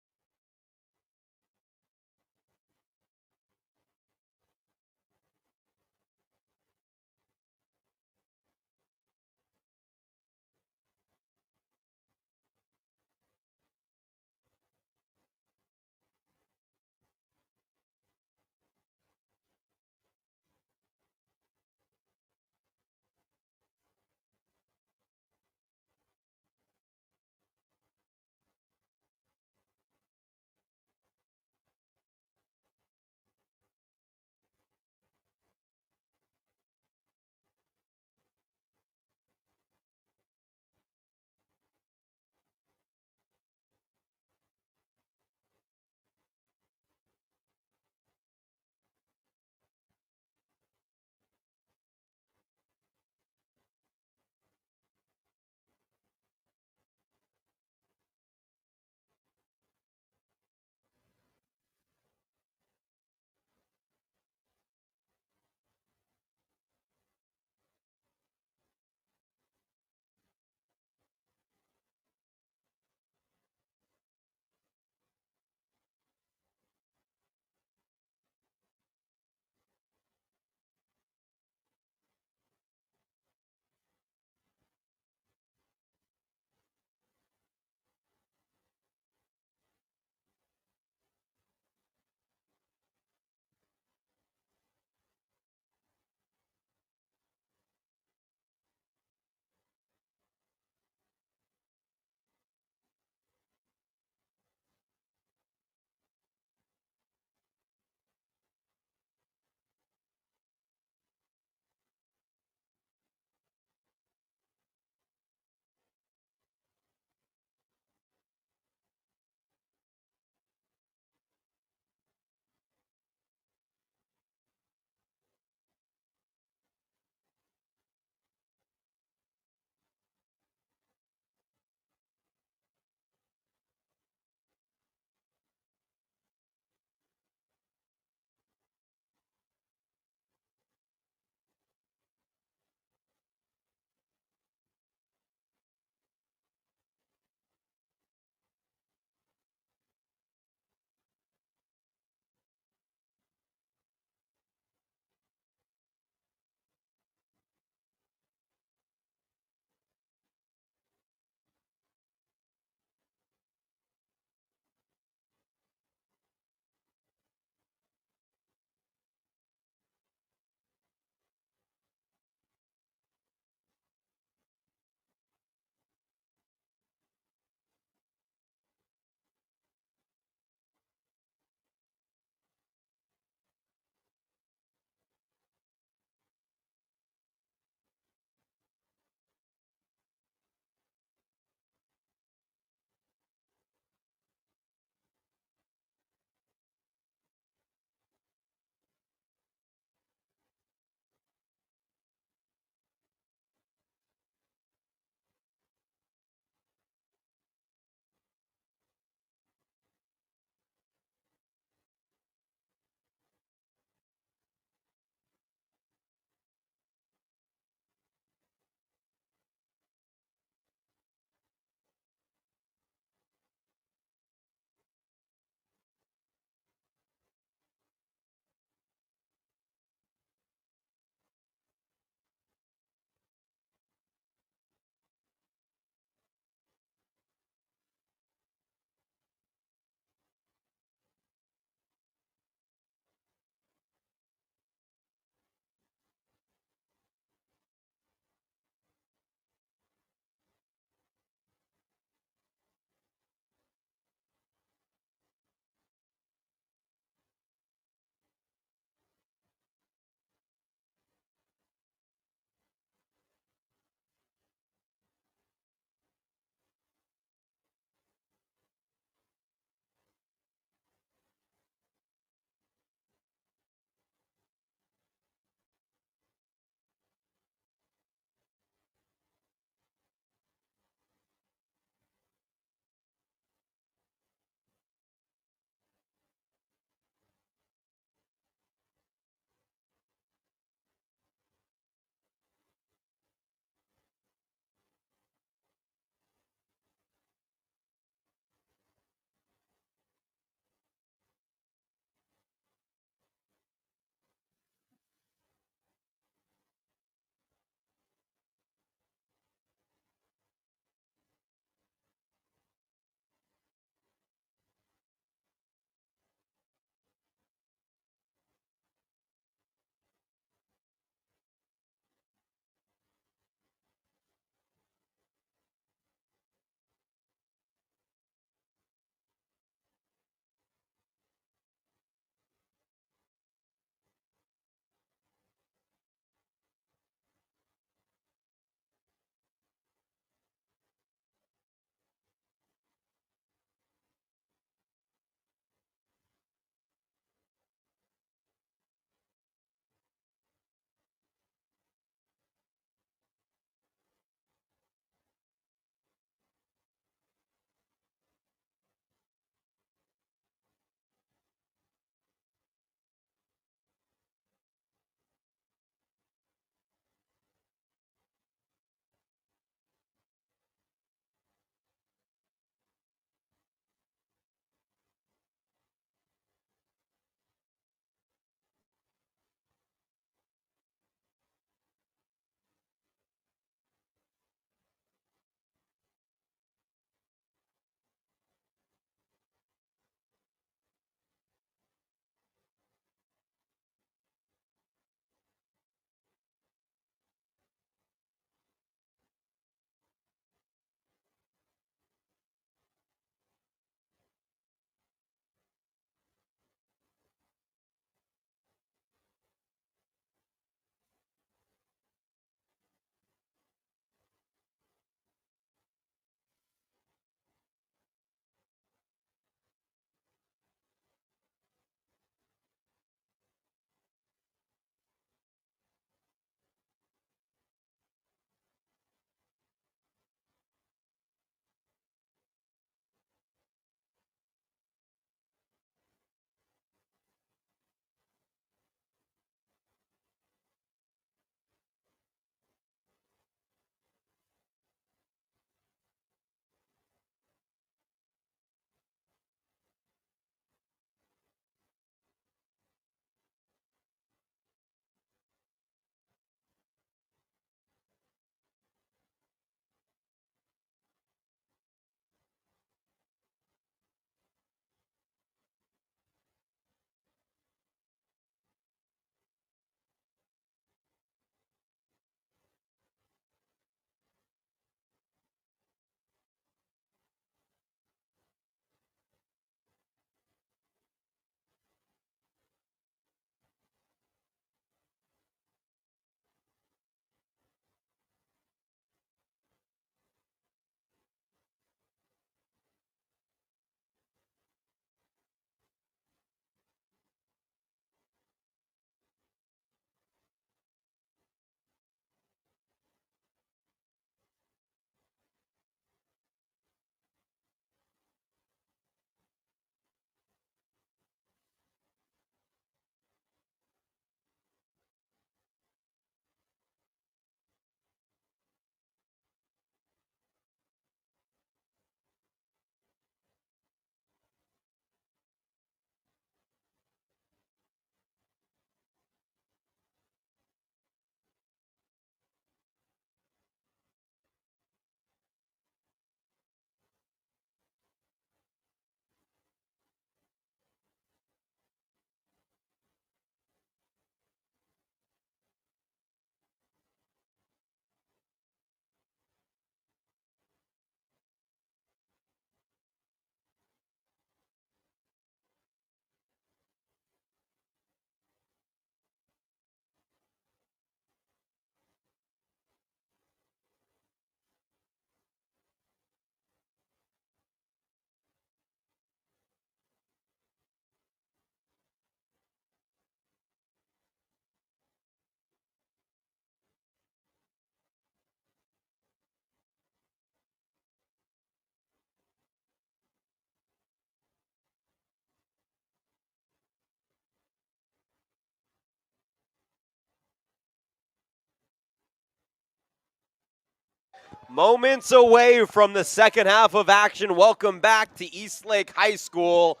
Moments away from the second half of action. Welcome back to Eastlake High School.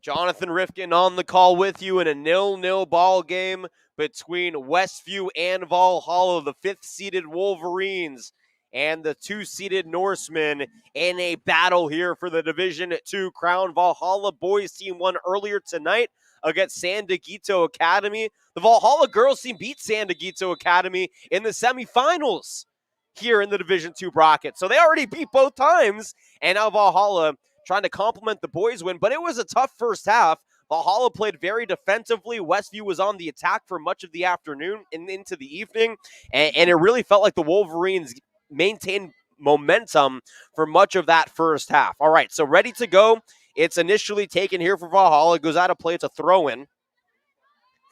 Jonathan Rifkin on the call with you in a 0-0 ball game between Westview and Valhalla, the 5th-seeded Wolverines and the 2-seeded Norsemen in a battle here for the Division II crown. Valhalla boys team won earlier tonight against San Dieguito Academy. The Valhalla girls team beat San Dieguito Academy in the semifinals here in the Division II bracket. So they already beat both times, and now Valhalla trying to complement the boys' win, but it was a tough first half. Valhalla played very defensively. Westview was on the attack for much of the afternoon and into the evening, and it really felt like the Wolverines maintained momentum for much of that first half. All right, so ready to go. It's initially taken here for Valhalla. It goes out of play. It's a throw-in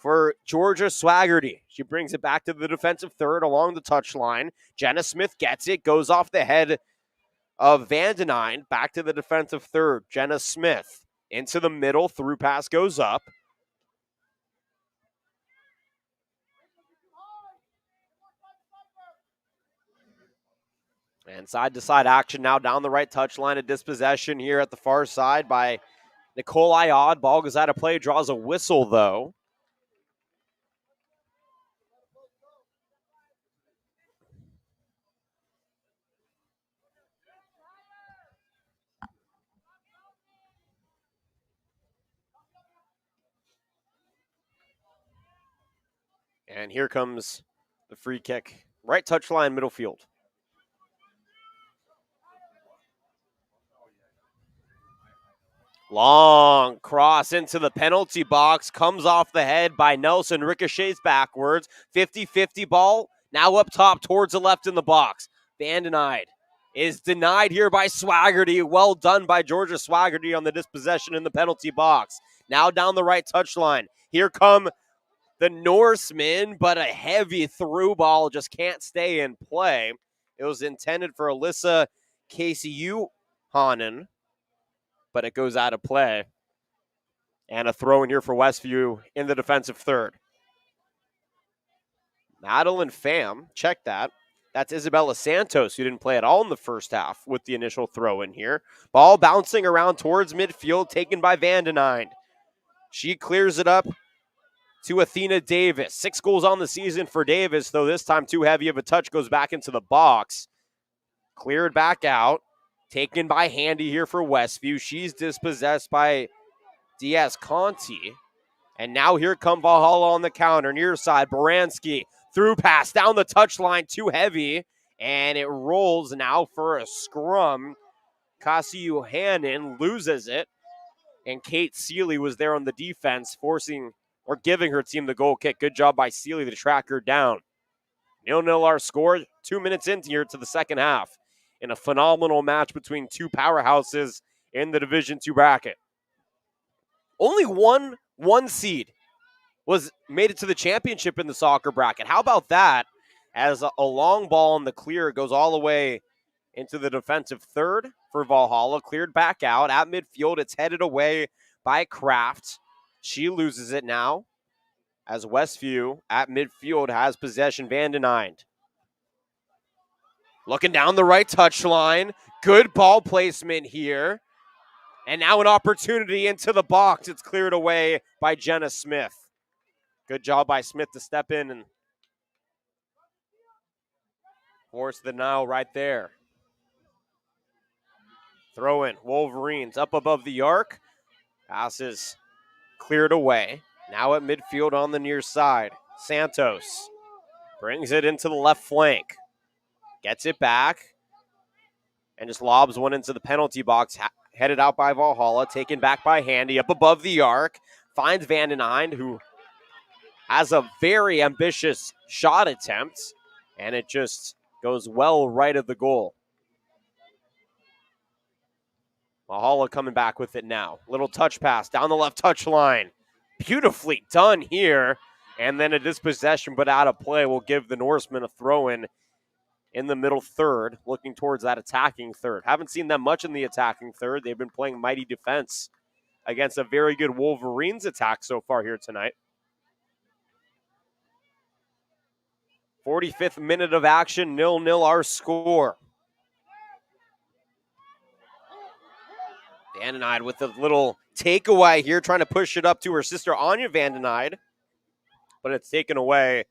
for Georgia Swaggerty. She brings it back to the defensive third along the touchline. Jenna Smith gets it, goes off the head of Vandenine, back to the defensive third. Jenna Smith into the middle, through pass goes up. And side-to-side action now down the right touchline. A dispossession here at the far side by Nicole Ayad. Ball goes out of play, draws a whistle though. And here comes the free kick. Right touchline, middle field. Long cross into the penalty box. Comes off the head by Nelson. Ricochets backwards. 50-50 ball. Now up top towards the left in the box. Vandenide is denied here by Swaggerty. Well done by Georgia Swaggerty on the dispossession in the penalty box. Now down the right touchline. Here come the Norsemen, but a heavy through ball just can't stay in play. It was intended for Alyssa Casey-Uhanen, but it goes out of play. And a throw in here for Westview in the defensive third. Madeline Pham, check that. That's Isabella Santos, who didn't play at all in the first half with the initial throw in here. Ball bouncing around towards midfield, taken by Vandenine. She clears it up to Athena Davis. 6 goals on the season for Davis, though this time too heavy of a touch, goes back into the box. Cleared back out. Taken by Handy here for Westview. She's dispossessed by Diaz Conti. And now here come Valhalla on the counter. Near side, Baranski. Through pass down the touchline, too heavy. And it rolls now for a scrum. Cassie-Uhanen loses it. And Kate Seeley was there on the defense, forcing or giving her team the goal kick. Good job by Seeley to track her down. 0-0 our score. 2 minutes into here to the second half. In a phenomenal match between two powerhouses in the Division II bracket. Only one seed was made it to the championship in the soccer bracket. How about that? As a long ball in the clear goes all the way into the defensive third for Valhalla. Cleared back out at midfield. It's headed away by Kraft. She loses it now as Westview at midfield has possession. Vandenine looking down the right touchline. Good ball placement here. And now an opportunity into the box. It's cleared away by Jenna Smith. Good job by Smith to step in and force the denial right there. Throw in. Wolverines up above the arc. Passes cleared away. Now at midfield on the near side. Santos brings it into the left flank. Gets it back. And just lobs one into the penalty box. Headed out by Valhalla. Taken back by Handy. Up above the arc. Finds Vandenine, who has a very ambitious shot attempt. And it just goes well right of the goal. Valhalla coming back with it now. Little touch pass down the left touch line. Beautifully done here. And then a dispossession but out of play will give the Norsemen a throw-in in the middle third, looking towards that attacking third. Haven't seen them much in the attacking third. They've been playing mighty defense against a very good Wolverines attack so far here tonight. 45th minute of action, 0-0 our score. Van den Eyde with a little takeaway here, trying to push it up to her sister Anya Van den Eyde. But it's taken away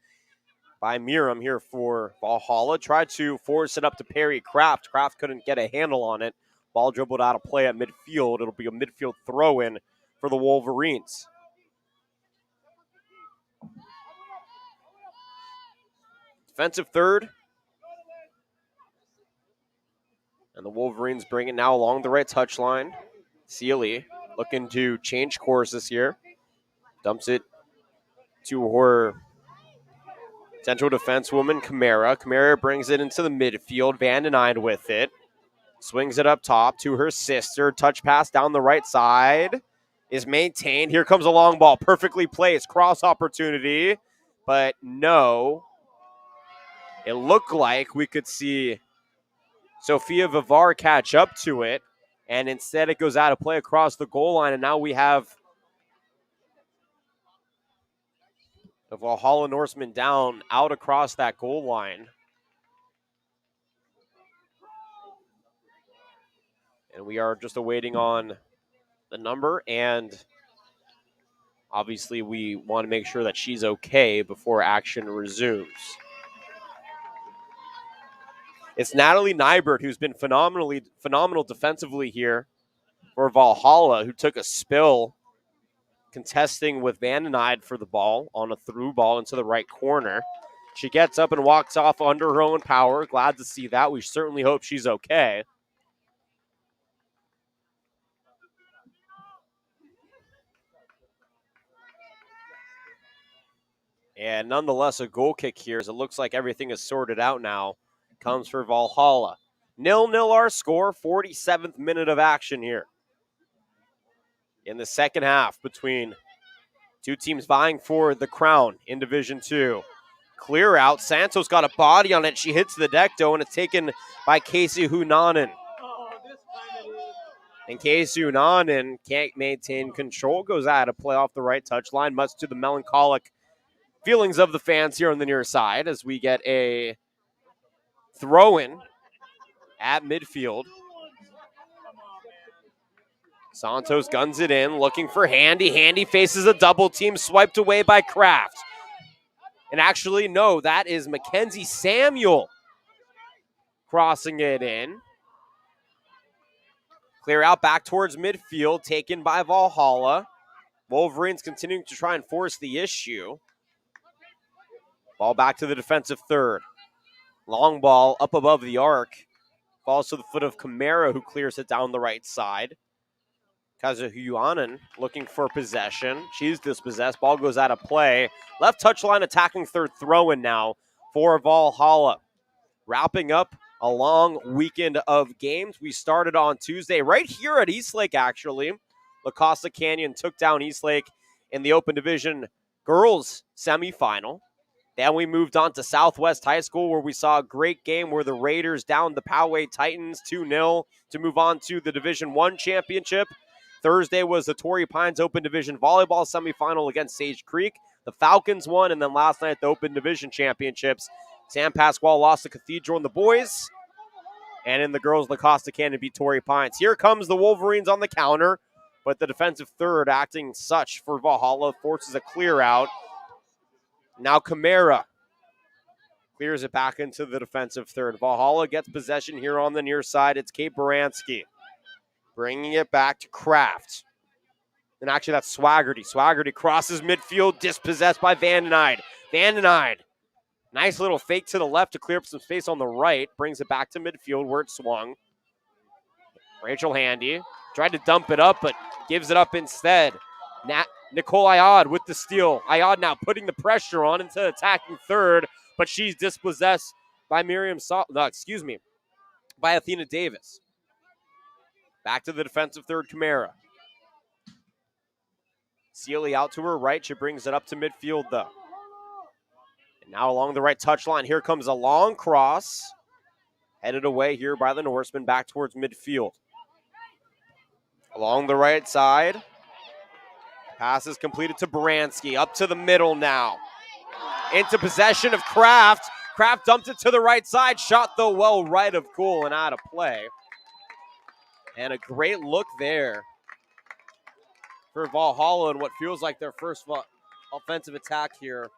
by Miriam here for Valhalla. Tried to force it up to Perry Kraft. Kraft couldn't get a handle on it. Ball dribbled out of play at midfield. It'll be a midfield throw-in for the Wolverines. Defensive third. And the Wolverines bring it now along the right touchline. Sealy looking to change courses here. Dumps it to her central defense woman, Kamara. Kamara brings it into the midfield. Van den Eyde with it. Swings it up top to her sister. Touch pass down the right side is maintained. Here comes a long ball. Perfectly placed. Cross opportunity. But no. It looked like we could see Sophia Vivar catch up to it. And instead it goes out of play across the goal line. And now we have the Valhalla Norsemen down out across that goal line. And we are just awaiting on the number, and obviously we want to make sure that she's okay before action resumes. It's Natalie Nybert, who's been phenomenal defensively here for Valhalla, who took a spill contesting with Van den Eyde for the ball on a through ball into the right corner. She gets up and walks off under her own power. Glad to see that. We certainly hope she's okay. And nonetheless, a goal kick here, as it looks like everything is sorted out now, comes for Valhalla. 0-0 our score, 47th minute of action here in the second half between two teams vying for the crown in Division 2. Clear out. Santos got a body on it. She hits the deck, though, and it's taken by Casey Hunanen. And Casey Hunanen can't maintain control, goes out of play off the right touchline, much to the melancholic feelings of the fans here on the near side, as we get a throw-in at midfield. Santos guns it in, looking for Handy. Handy faces a double team, swiped away by Kraft. And actually, no, that is Mackenzie Samuel crossing it in. Clear out back towards midfield, taken by Valhalla. Wolverines continuing to try and force the issue. Ball back to the defensive third. Long ball up above the arc. Falls to the foot of Kamara, who clears it down the right side. Kazuhuyanen looking for possession. She's dispossessed. Ball goes out of play. Left touchline attacking third throw-in now for Valhalla. Wrapping up a long weekend of games. We started on Tuesday right here at Eastlake, actually. La Costa Canyon took down Eastlake in the Open Division girls semifinal. Then we moved on to Southwest High School, where we saw a great game where the Raiders downed the Poway Titans 2-0 to move on to the Division 1 championship. Thursday was the Torrey Pines Open Division volleyball semifinal against Sage Creek. The Falcons won, and then last night the Open Division championships. San Pasqual lost to Cathedral in the boys, and in the girls, La Costa Canyon beat Torrey Pines. Here comes the Wolverines on the counter, but the defensive third, acting such for Valhalla, forces a clear out. Now Kamara clears it back into the defensive third. Valhalla gets possession here on the near side. It's Kate Baranski bringing it back to Kraft. And actually, that's Swaggerty. Swaggerty crosses midfield, dispossessed by Van den Eyde. Van den Eyde, nice little fake to the left to clear up some space on the right. Brings it back to midfield where it swung. Rachel Handy tried to dump it up, but gives it up instead. Nicole Ayad with the steal. Ayad now putting the pressure on into attacking third, but she's dispossessed by by Athena Davis. Back to the defensive third, Kamara. Sealy out to her right. She brings it up to midfield, though. And now along the right touchline, here comes a long cross. Headed away here by the Norsemen, back towards midfield. Along the right side. Pass is completed to Baranski. Up to the middle now. Into possession of Kraft. Kraft dumped it to the right side. Shot, though, well right of goal and out of play. And a great look there for Valhalla and what feels like their first offensive attack here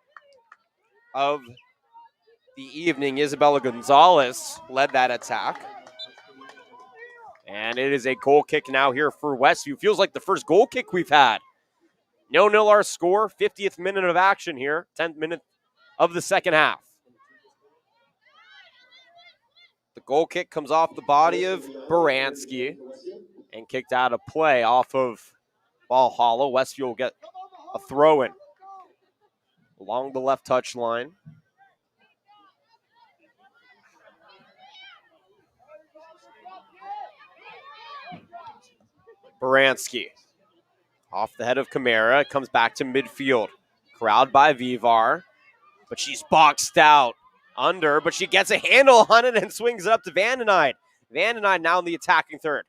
of the evening. Isabella Gonzalez led that attack. And it is a goal kick now here for Westview. Feels like the first goal kick we've had. 0-0 our score, 50th minute of action here, 10th minute of the second half. The goal kick comes off the body of Baranski and kicked out of play off of Valhalla. Westview will get a throw in along the left touch line. Baranski off the head of Camara, comes back to midfield. Corralled by Vivar, but she's boxed out under, but she gets a handle on it and swings it up to Vandenide. Vandenide now in the attacking third.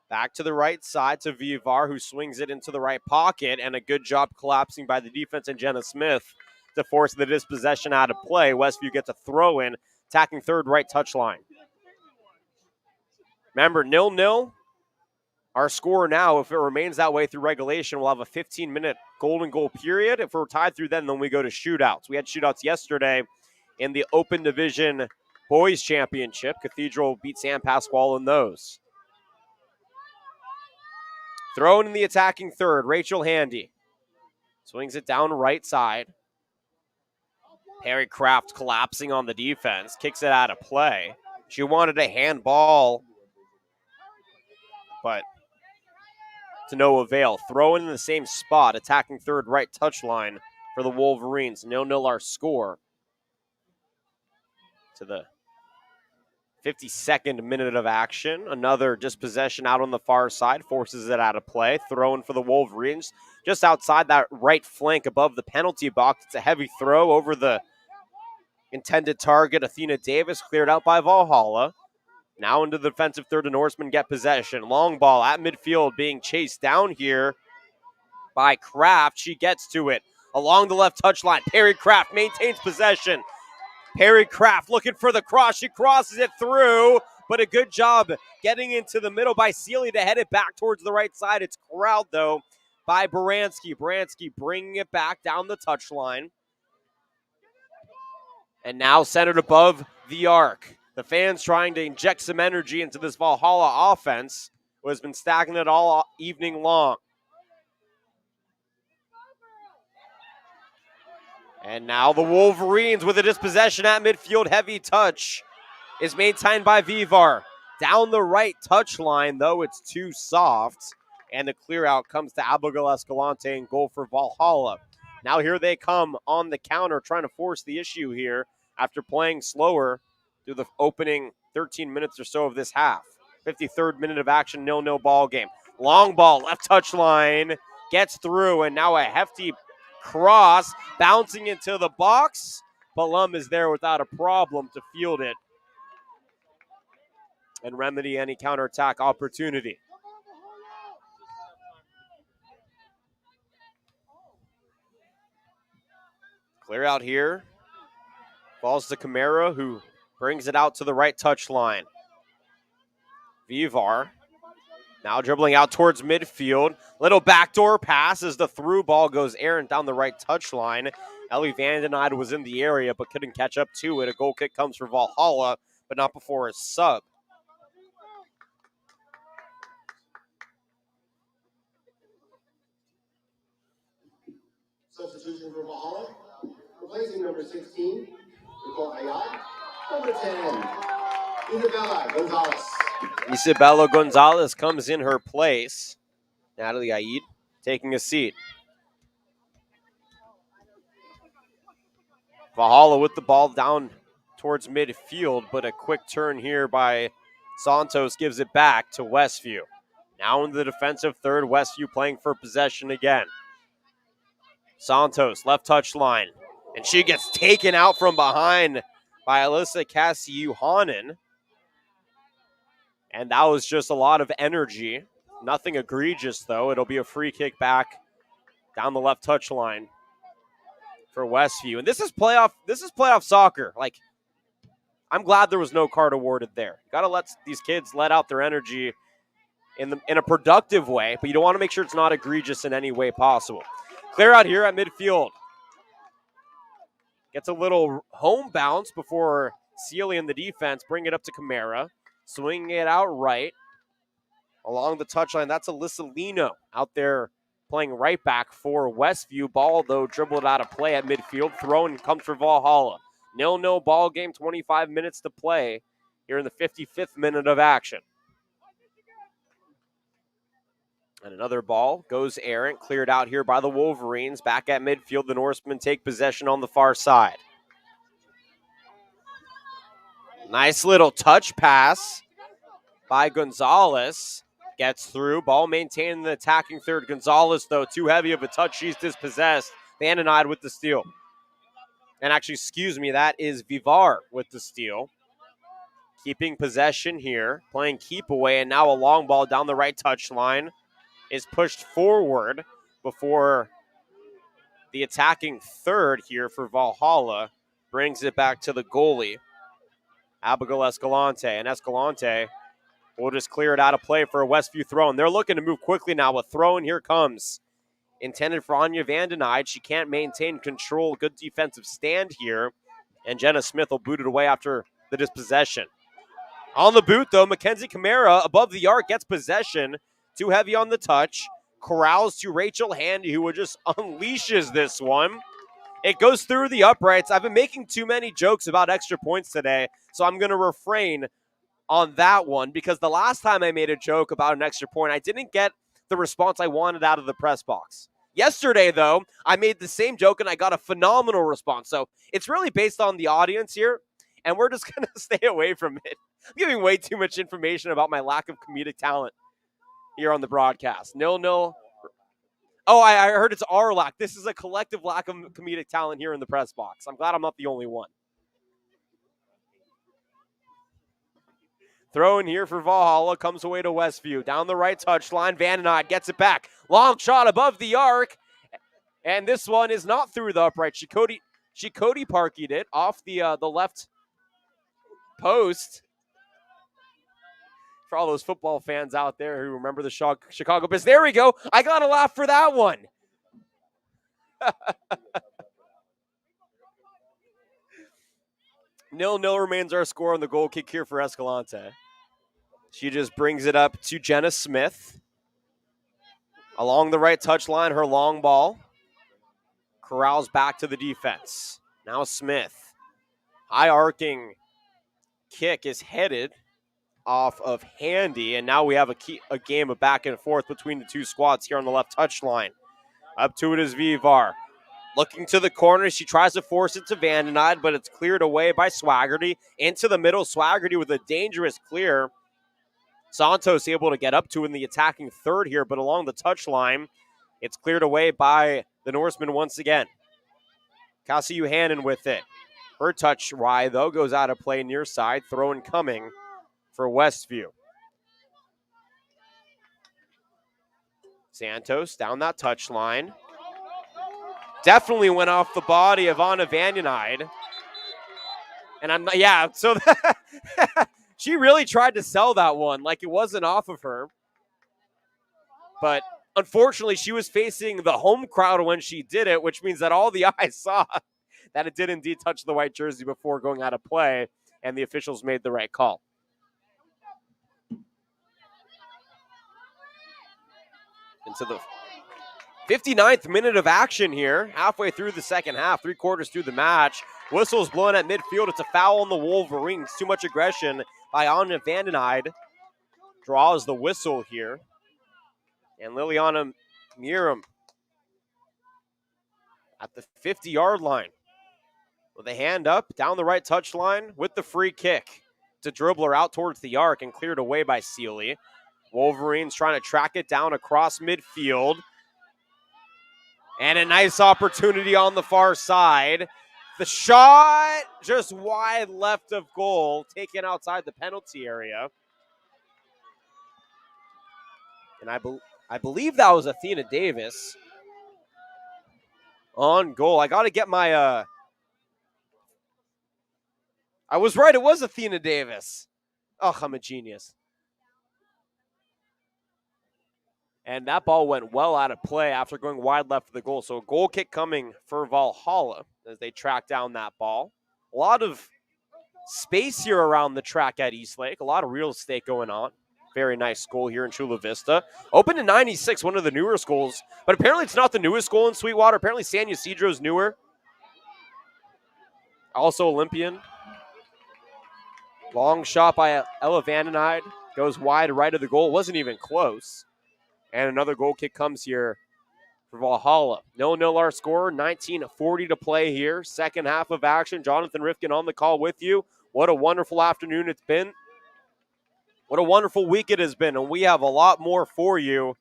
Back to the right side to Vivar, who swings it into the right pocket, and a good job collapsing by the defense and Jenna Smith to force the dispossession out of play. Westview gets a throw in, attacking third right touchline. Remember, 0-0. Our score now, if it remains that way through regulation, we'll have a 15-minute golden goal period. If we're tied through then we go to shootouts. We had shootouts yesterday in the Open Division Boys Championship. Cathedral beat San Pasquale in those. Thrown in the attacking third, Rachel Handy. Swings it down right side. Perry Kraft collapsing on the defense, kicks it out of play. She wanted a handball, but to no avail. Throwing in the same spot, attacking third right touchline for the Wolverines. 0-0 our score. To the 52nd minute of action. Another dispossession out on the far side, forces it out of play. Throwing for the Wolverines just outside that right flank above the penalty box. It's a heavy throw over the intended target. Athena Davis cleared out by Valhalla. Now into the defensive third, the Norsemen get possession. Long ball at midfield being chased down here by Kraft. She gets to it along the left touchline. Perry Kraft maintains possession. Perry Kraft looking for the cross. She crosses it through, but a good job getting into the middle by Sealy to head it back towards the right side. It's corralled, though, by Baranski. Baranski bringing it back down the touchline. And now centered above the arc. The fans trying to inject some energy into this Valhalla offense, who has been stagnant all evening long. And now the Wolverines with a dispossession at midfield. Heavy touch is maintained by Vivar. Down the right touchline, though, it's too soft. And the clear out comes to Abigail Escalante and goal for Valhalla. Now here they come on the counter, trying to force the issue here after playing slower through the opening 13 minutes or so of this half. 53rd minute of action, 0-0 ball game. Long ball, left touchline, gets through, and now a hefty cross bouncing into the box. Balum is there without a problem to field it and remedy any counterattack opportunity. Clear out here. Falls to Camara, who brings it out to the right touchline. Vivar now dribbling out towards midfield. Little backdoor pass as the through ball goes errant down the right touchline. Ellie Vandenide was in the area but couldn't catch up to it. A goal kick comes for Valhalla, but not before a sub. Substitution for Valhalla. Replacing number 16, Nicole Ayad. Number 10, Isabella Gonzalez. Isabella Gonzalez comes in her place. Natalie Ayad taking a seat. Valhalla with the ball down towards midfield, but a quick turn here by Santos gives it back to Westview. Now in the defensive third, Westview playing for possession again. Santos, left touch line. And she gets taken out from behind by Alyssa Cassiuhanen. And that was just a lot of energy. Nothing egregious, though. It'll be a free kick back down the left touch line for Westview. And this is playoff soccer. Like, I'm glad there was no card awarded there. Got to let these kids let out their energy in a productive way, but you don't want to make sure it's not egregious in any way possible. Clear out here at midfield. Gets a little home bounce before Sealy in the defense bring it up to Kamara. Swinging it out right along the touchline. That's Alyssa Lino out there playing right back for Westview. Ball, though, dribbled out of play at midfield. Thrown comes for Valhalla. 0-0 ball game, 25 minutes to play here in the 55th minute of action. And another ball goes errant, cleared out here by the Wolverines. Back at midfield, the Norsemen take possession on the far side. Nice little touch pass by Gonzalez. Gets through. Ball maintained in the attacking third. Gonzalez, though, too heavy of a touch. She's dispossessed. Van den Eyde with the steal. And actually, excuse me, that is Vivar with the steal. Keeping possession here. Playing keep away. And now a long ball down the right touchline is pushed forward before the attacking third here for Valhalla brings it back to the goalie, Abigail Escalante. And Escalante will just clear it out of play for a Westview throw. And they're looking to move quickly now. A throw, and here comes. Intended for Anya Van den Eyde. She can't maintain control. Good defensive stand here. And Jenna Smith will boot it away after the dispossession. On the boot, though, Mackenzie Kamara above the arc gets possession. Too heavy on the touch. Corrals to Rachel Handy, who just unleashes this one. It goes through the uprights. I've been making too many jokes about extra points today, so I'm going to refrain on that one, because the last time I made a joke about an extra point, I didn't get the response I wanted out of the press box. Yesterday, though, I made the same joke and I got a phenomenal response. So it's really based on the audience here, and we're just going to stay away from it. I'm giving way too much information about my lack of comedic talent here on the broadcast. 0-0. Oh, I heard it's our lack. This is a collective lack of comedic talent here in the press box. I'm glad I'm not the only one. Throw in here for Valhalla, comes away to Westview. Down the right touchline, Van den Eyde gets it back. Long shot above the arc. And this one is not through the upright. Chakoti parkied it off the left post. For all those football fans out there who remember the Chicago Bears. There we go. I got to laugh for that one. 0-0 remains our score on the goal kick here for Escalante. She just brings it up to Jenna Smith. Along the right touchline, her long ball. Corrals back to the defense. Now Smith. High arcing kick is headed off of Handy, and now we have a game of back and forth between the two squads here on the left touchline. Up to it is Vivar. Looking to the corner, she tries to force it to Van den Eyde, but it's cleared away by Swaggerty. Into the middle, Swaggerty with a dangerous clear. Santos able to get up to in the attacking third here, but along the touchline, it's cleared away by the Norsemen once again. Cassie Uhanen with it. Her touch wide, though, goes out of play near side. Throw in coming for Westview. Santos down that touchline. Definitely went off the body of Anna Van den Eyde. And so she really tried to sell that one like it wasn't off of her. But unfortunately, she was facing the home crowd when she did it, which means that all the eyes saw that it did indeed touch the white jersey before going out of play, and the officials made the right call. Into the 59th minute of action here, halfway through the second half, 3/4 through the match. Whistle's blown at midfield. It's a foul on the Wolverines. Too much aggression by Anna Van den Eyde. Draws the whistle here. And Liliana Miram at the 50-yard line with a hand up down the right touchline with the free kick to dribble her out towards the arc and cleared away by Sealy. Wolverines trying to track it down across midfield. And a nice opportunity on the far side. The shot just wide left of goal, taken outside the penalty area. And I believe that was Athena Davis on goal. I got to get my I was right, it was Athena Davis. Oh, I'm a genius. And that ball went well out of play after going wide left of the goal. So a goal kick coming for Valhalla as they track down that ball. A lot of space here around the track at Eastlake. A lot of real estate going on. Very nice goal here in Chula Vista. Opened in 96, one of the newer schools. But apparently it's not the newest goal in Sweetwater. Apparently San Ysidro's newer. Also Olympian. Long shot by Ella Vandenheide. Goes wide right of the goal. Wasn't even close. And another goal kick comes here for Valhalla. 0-0 our score. 19:40 to play here. Second half of action. Jonathan Rifkin on the call with you. What a wonderful afternoon it's been. What a wonderful week it has been. And we have a lot more for you.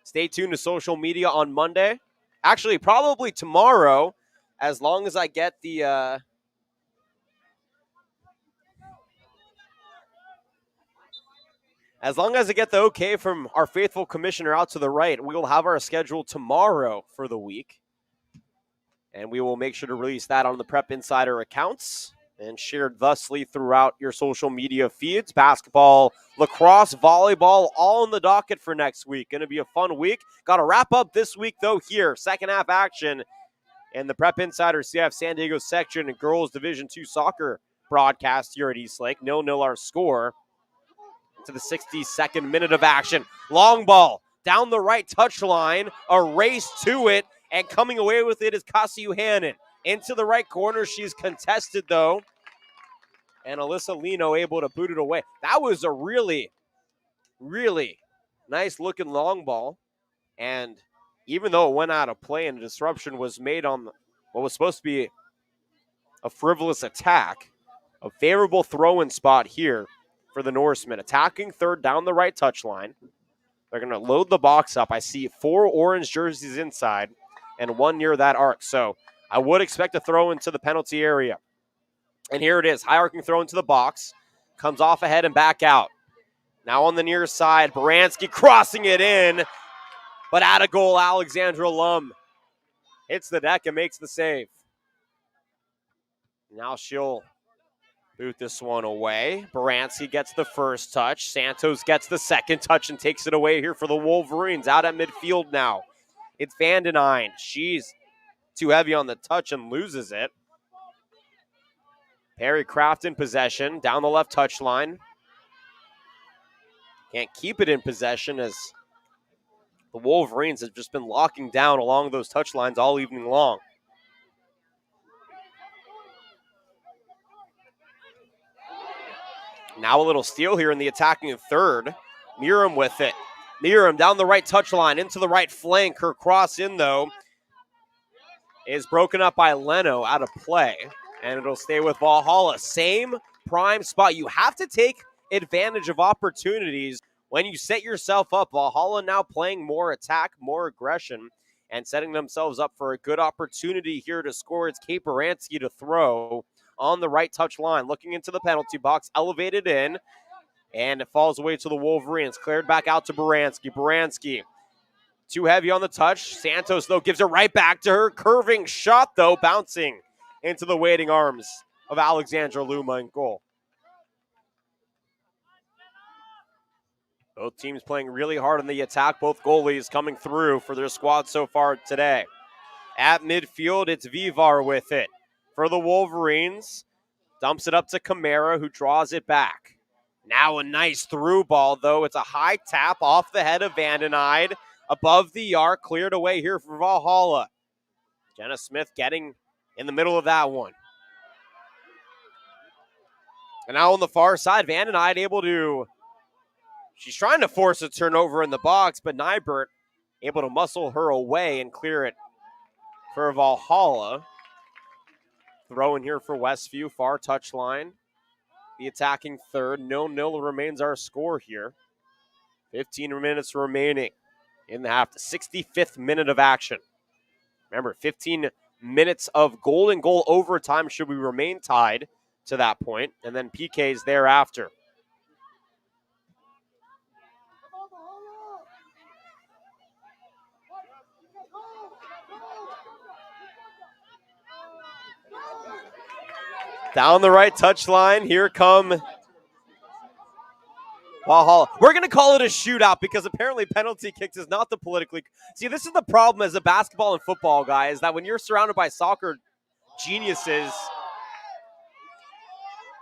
Stay tuned to social media on Monday. Actually, probably tomorrow, as long as I get the... As long as I get the okay from our faithful commissioner out to the right, we will have our schedule tomorrow for the week. And we will make sure to release that on the Prep Insider accounts and shared thusly throughout your social media feeds. Basketball, lacrosse, volleyball, all in the docket for next week. Going to be a fun week. Got to wrap up this week, though, here. Second half action and the Prep Insider CF San Diego section and girls Division II soccer broadcast here at Eastlake. 0-0 our score. To the 62nd minute of action. Long ball down the right touchline. A race to it. And coming away with it is Kasi Hannon. Into the right corner. She's contested, though. And Alyssa Lino able to boot it away. That was a really, really nice-looking long ball. And even though it went out of play and a disruption was made on what was supposed to be a frivolous attack, a favorable throw-in spot here for the Norsemen. Attacking third down the right touchline. They're going to load the box up. I see 4 orange jerseys inside and 1 near that arc. So I would expect a throw into the penalty area. And here it is. High arcing throw into the box. Comes off ahead and back out. Now on the near side, Baranski crossing it in. But out of goal, Alexandra Lum hits the deck and makes the save. Now she'll boot this one away. Baranski gets the first touch. Santos gets the second touch and takes it away here for the Wolverines. Out at midfield now. It's Vandenheide. She's too heavy on the touch and loses it. Perry Craft in possession. Down the left touchline. Can't keep it in possession as the Wolverines have just been locking down along those touchlines all evening long. Now a little steal here in the attacking third. Miram with it. Miram down the right touchline into the right flank. Her cross in, though, is broken up by Leno out of play. And it'll stay with Valhalla. Same prime spot. You have to take advantage of opportunities when you set yourself up. Valhalla now playing more attack, more aggression, and setting themselves up for a good opportunity here to score. It's Kate Baranski to throw on the right touch line, looking into the penalty box, elevated in, and it falls away to the Wolverines. Cleared back out to Baranski. Baranski, too heavy on the touch. Santos, though, gives it right back to her. Curving shot, though, bouncing into the waiting arms of Alexandra Luma in goal. Both teams playing really hard on the attack. Both goalies coming through for their squad so far today. At midfield, it's Vivar with it. For the Wolverines, dumps it up to Camara, who draws it back. Now a nice through ball, though. It's a high tap off the head of Vandenheide. Above the arc, cleared away here for Valhalla. Jenna Smith getting in the middle of that one. And now on the far side, Vandenheide able to... She's trying to force a turnover in the box, but Nybert able to muscle her away and clear it for Valhalla. Throw in here for Westview, far touchline. The attacking third. 0-0 remains our score here. 15 minutes remaining in the half. The 65th minute of action. Remember, 15 minutes of golden goal overtime should we remain tied to that point, and then PKs thereafter. Down the right touchline, here come Valhalla. We're going to call it a shootout because apparently penalty kicks is not the politically. See, this is the problem as a basketball and football guy is that when you're surrounded by soccer geniuses,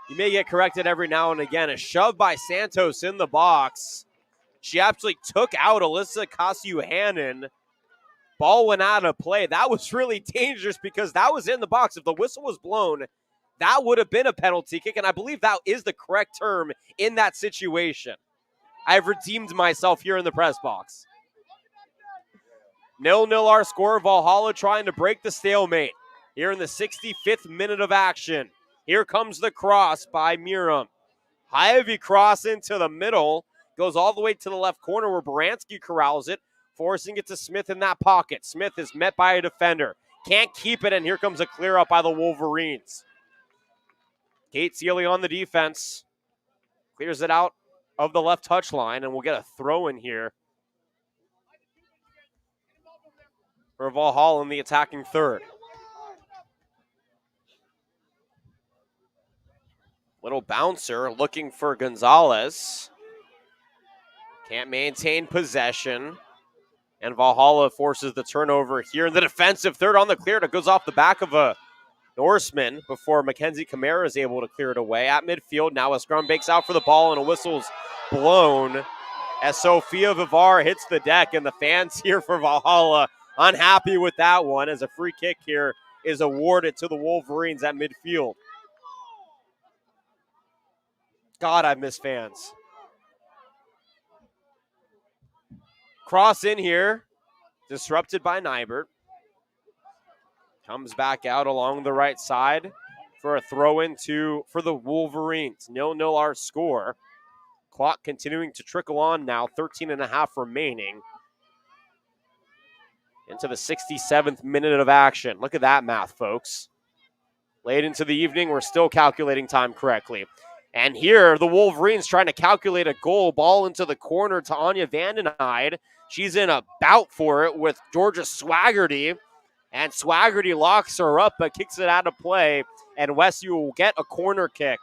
you may get corrected every now and again. A shove by Santos in the box. She actually took out Alyssa Kasiuhanen. Ball went out of play. That was really dangerous because that was in the box. If the whistle was blown, that would have been a penalty kick, and I believe that is the correct term in that situation. I've redeemed myself here in the press box. 0-0 our score. Valhalla trying to break the stalemate here in the 65th minute of action. Here comes the cross by Miram. Heavy cross into the middle. Goes all the way to the left corner where Baranski corrals it, forcing it to Smith in that pocket. Smith is met by a defender. Can't keep it, and here comes a clear up by the Wolverines. Kate Sealy on the defense. Clears it out of the left touch line, and we'll get a throw in here for Valhalla in the attacking third. Little bouncer looking for Gonzalez. Can't maintain possession. And Valhalla forces the turnover here in the defensive third on the clear. It goes off the back of a Norseman before Mackenzie Camara is able to clear it away. At midfield, now a scrum bakes out for the ball and a whistle's blown as Sofia Vivar hits the deck, and the fans here for Valhalla unhappy with that one as a free kick here is awarded to the Wolverines at midfield. God, I miss fans. Cross in here, disrupted by Nybert. Comes back out along the right side for a throw-in for the Wolverines. 0-0 our score. Clock continuing to trickle on now, 13 and a half remaining. Into the 67th minute of action. Look at that math, folks. Late into the evening, we're still calculating time correctly. And here, the Wolverines trying to calculate a goal. Ball into the corner to Anya Vandenheide. She's in a bout for it with Georgia Swaggerty. And Swaggerty locks her up but kicks it out of play. And Westview will get a corner kick.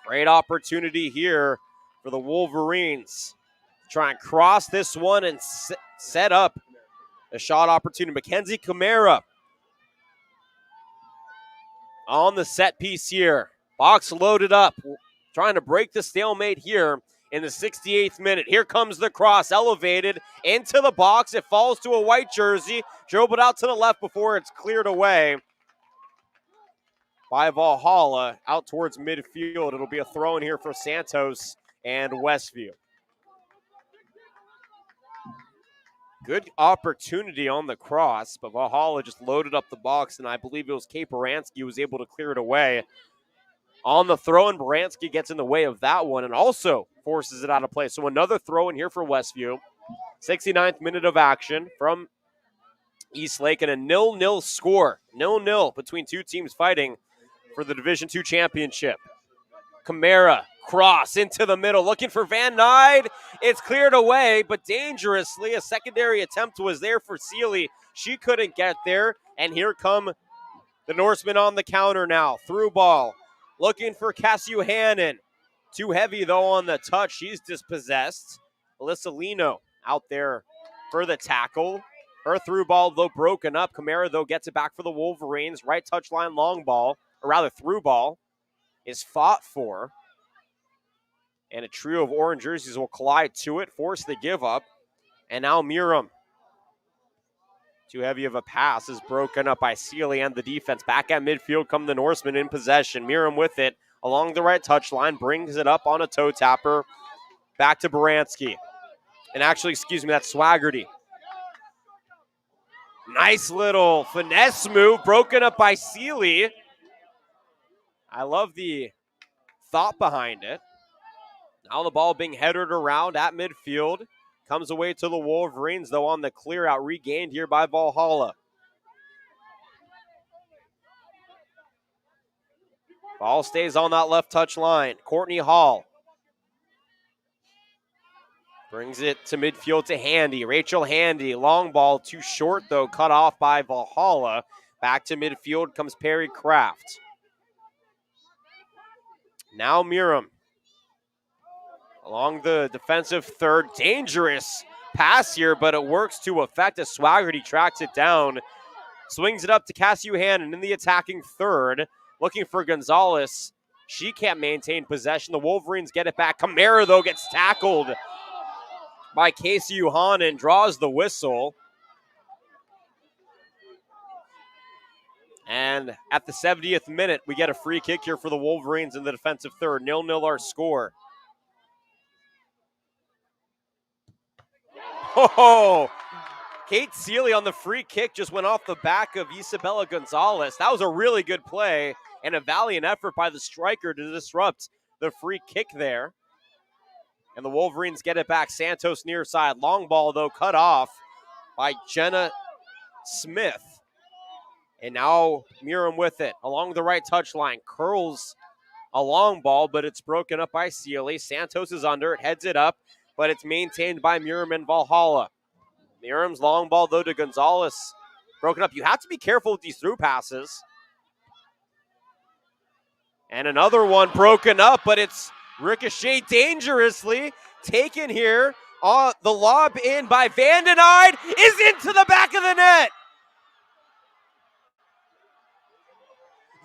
Great opportunity here for the Wolverines. Try and cross this one and set up a shot opportunity. Mackenzie Camara on the set piece here. Box loaded up. Trying to break the stalemate here in the 68th minute. Here comes the cross, elevated into the box. It falls to a white jersey. Drove it out to the left before it's cleared away by Valhalla out towards midfield. It'll be a throw in here for Santos and Westview. Good opportunity on the cross, but Valhalla just loaded up the box, and I believe it was Kate Baranski who was able to clear it away. On the throw, and Baranski gets in the way of that one and also forces it out of play. So another throw in here for Westview. 69th minute of action from Eastlake, and a 0-0 score. 0-0 between two teams fighting for the Division II championship. Camara, cross into the middle, looking for Van Nide. It's cleared away, but dangerously. A secondary attempt was there for Sealy. She couldn't get there, and here come the Norsemen on the counter now. Through ball, looking for Kasiuhanen. Too heavy, though, on the touch. She's dispossessed. Alyssa Lino out there for the tackle. Her through ball, though, broken up. Camara, though, gets it back for the Wolverines. Right touchline long ball, or rather through ball, is fought for. And a trio of orange jerseys will collide to it, force the give up. And now Miram. Too heavy of a pass is broken up by Sealy and the defense. Back at midfield come the Norsemen in possession. Miram with it along the right touchline, brings it up on a toe tapper. Back to Baranski. And actually, that's Swaggerty. Nice little finesse move, broken up by Sealy. I love the thought behind it. Now the ball being headed around at midfield. Comes away to the Wolverines, though, on the clear out, regained here by Valhalla. Ball stays on that left touch line. Courtney Hall brings it to midfield to Handy. Rachel Handy, long ball, too short, though, cut off by Valhalla. Back to midfield comes Perry Kraft. Now Miram. Along the defensive third, dangerous pass here, but it works to effect as Swaggerty tracks it down. Swings it up to Cassie Hannon in the attacking third, looking for Gonzalez. She can't maintain possession. The Wolverines get it back. Kamara, though, gets tackled by Casey Uhanan, draws the whistle. And at the 70th minute, we get a free kick here for the Wolverines in the defensive third. 0-0 our score. Oh, Kate Seeley on the free kick just went off the back of Isabella Gonzalez. That was a really good play and a valiant effort by the striker to disrupt the free kick there. And the Wolverines get it back. Santos near side. Long ball, though, cut off by Jenna Smith. And now Miram with it along the right touchline. Curls a long ball, but it's broken up by Seeley. Santos is under it, heads it up, but it's maintained by Miram and Valhalla. Miram's long ball, though, to Gonzalez. Broken up. You have to be careful with these through passes. And another one broken up, but it's ricocheted dangerously. Taken here. The lob in by Vandenide is into the back of the net.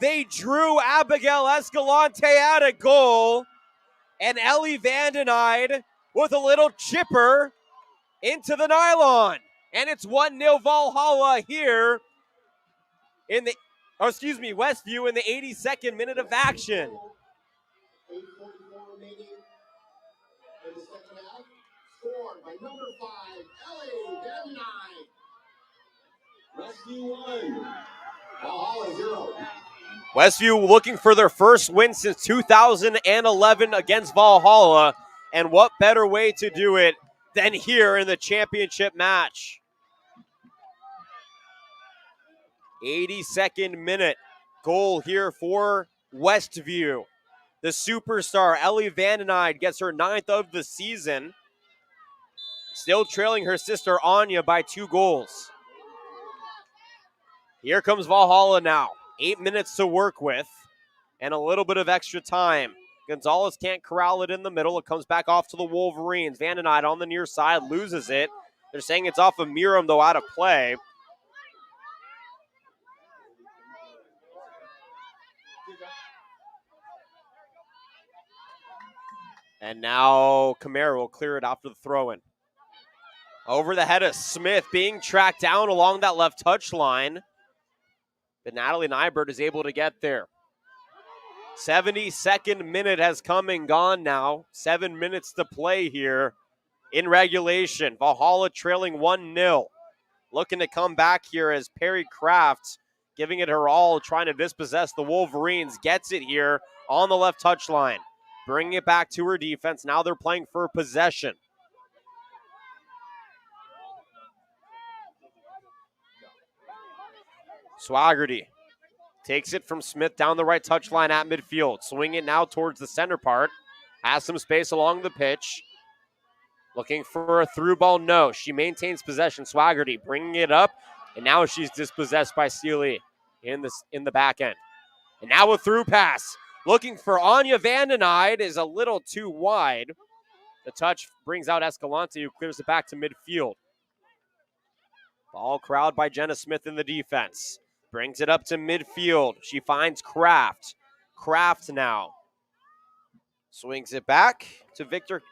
They drew Abigail Escalante out of goal. And Ellie Vandenide with a little chipper into the nylon. And it's 1-0 Valhalla here in the, Westview in the 82nd minute of action. 8:44 remaining in the second half. Scored by number 5, Ellie Van Nine. Rescue 1. Valhalla 0. Westview looking for their first win since 2011 against Valhalla. And what better way to do it than here in the championship match. 82nd minute goal here for Westview. The superstar Ellie Vandenide gets her 9th of the season. Still trailing her sister Anya by 2 goals. Here comes Valhalla now. 8 minutes to work with and a little bit of extra time. Gonzalez can't corral it in the middle. It comes back off to the Wolverines. Vandenide on the near side loses it. They're saying it's off of Miram, though, out of play. And now Kamara will clear it after the throw-in. Over the head of Smith, being tracked down along that left touch line. But Natalie Nybert is able to get there. 72nd minute has come and gone now. 7 minutes to play here in regulation. Valhalla trailing 1-0. Looking to come back here as Perry Kraft, giving it her all, trying to dispossess the Wolverines. Gets it here on the left touchline. Bringing it back to her defense. Now they're playing for possession. Swaggerty takes it from Smith down the right touchline at midfield. Swing it now towards the center part. Has some space along the pitch. Looking for a through ball. No, she maintains possession. Swaggerty bringing it up. And now she's dispossessed by Seeley in the back end. And now a through pass. Looking for Anya Vandenide is a little too wide. The touch brings out Escalante, who clears it back to midfield. Ball corralled by Jenna Smith in the defense. Brings it up to midfield. She finds Kraft. Kraft now swings it back to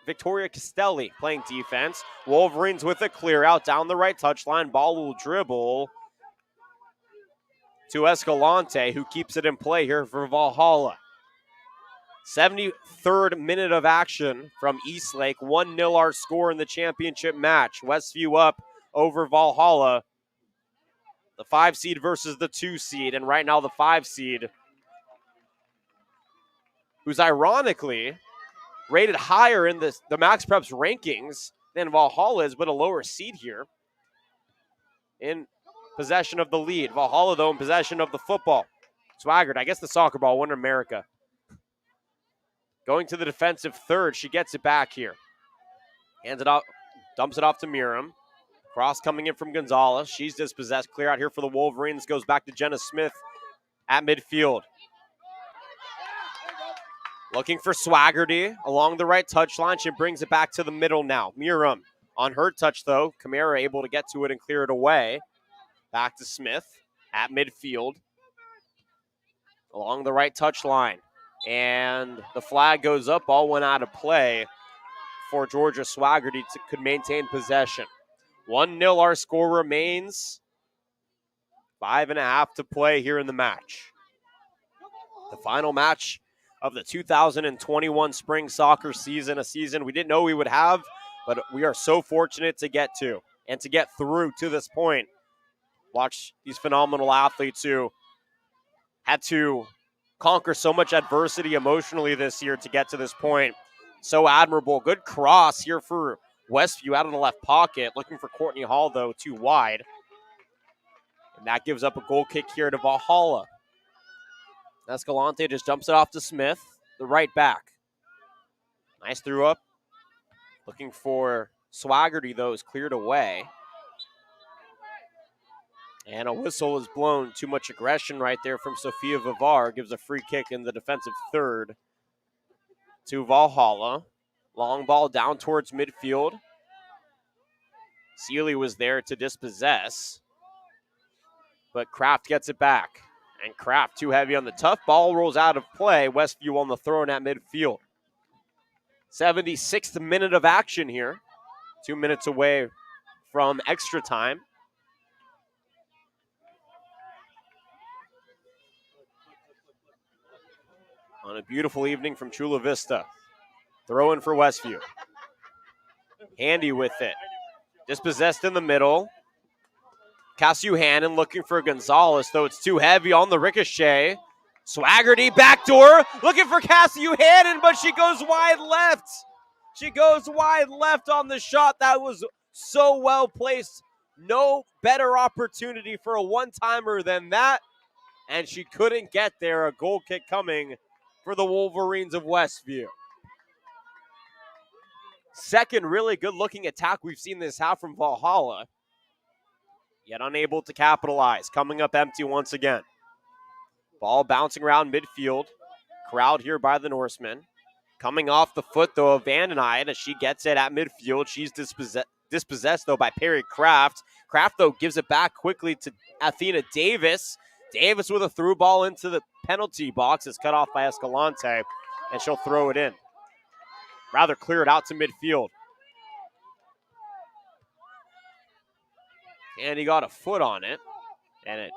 Victoria Castelli playing defense. Wolverines with a clear out down the right touchline. Ball will dribble to Escalante, who keeps it in play here for Valhalla. 73rd minute of action from Eastlake. 1-0 our score in the championship match. Westview up over Valhalla. The 5 seed versus the 2 seed. And right now the 5 seed, who's ironically rated higher in the Max Preps rankings than Valhalla is, but a lower seed here, in possession of the lead. Valhalla, though, in possession of the football. Swaggart, I guess the soccer ball won in America. Going to the defensive third. She gets it back here. Hands it off, dumps it off to Miram. Cross coming in from Gonzalez. She's dispossessed. Clear out here for the Wolverines. Goes back to Jenna Smith at midfield. Looking for Swaggerty along the right touchline. She brings it back to the middle now. Miram on her touch, though. Kamara able to get to it and clear it away. Back to Smith at midfield. Along the right touchline. And the flag goes up. Ball went out of play for Georgia. Swaggerty could maintain possession. 1-0 our score remains. 5.5 to play here in the match. The final match of the 2021 spring soccer season, a season we didn't know we would have, but we are so fortunate to get to and to get through to this point. Watch these phenomenal athletes who had to conquer so much adversity emotionally this year to get to this point. So admirable. Good cross here for Westview out of the left pocket. Looking for Courtney Hall, though, too wide. And that gives up a goal kick here to Valhalla. Escalante just jumps it off to Smith, the right back. Nice through up. Looking for Swaggerty, though, is cleared away. And a whistle is blown. Too much aggression right there from Sophia Vivar. Gives a free kick in the defensive third to Valhalla. Long ball down towards midfield. Sealy was there to dispossess. But Kraft gets it back. And Kraft too heavy on the tough. Ball rolls out of play. Westview on the throw in at midfield. 76th minute of action here. 2 minutes away from extra time. On a beautiful evening from Chula Vista. Throw in for Westview. Handy with it. Dispossessed in the middle. Cassiu Hannon looking for Gonzalez, though it's too heavy on the ricochet. Swaggerty backdoor, looking for Cassiu Hannon, but she goes wide left. She goes wide left on the shot. That was so well placed. No better opportunity for a one-timer than that. And she couldn't get there. A goal kick coming for the Wolverines of Westview. Second really good-looking attack we've seen this half from Valhalla. Yet unable to capitalize. Coming up empty once again. Ball bouncing around midfield. Corralled here by the Norsemen. Coming off the foot, though, of Vandenheide as she gets it at midfield. She's dispossessed, though, by Perry Kraft. Kraft, though, gives it back quickly to Athena Davis. Davis with a through ball into the penalty box is cut off by Escalante, and she'll throw it in. Rather clear it out to midfield. And he got a foot on it, and it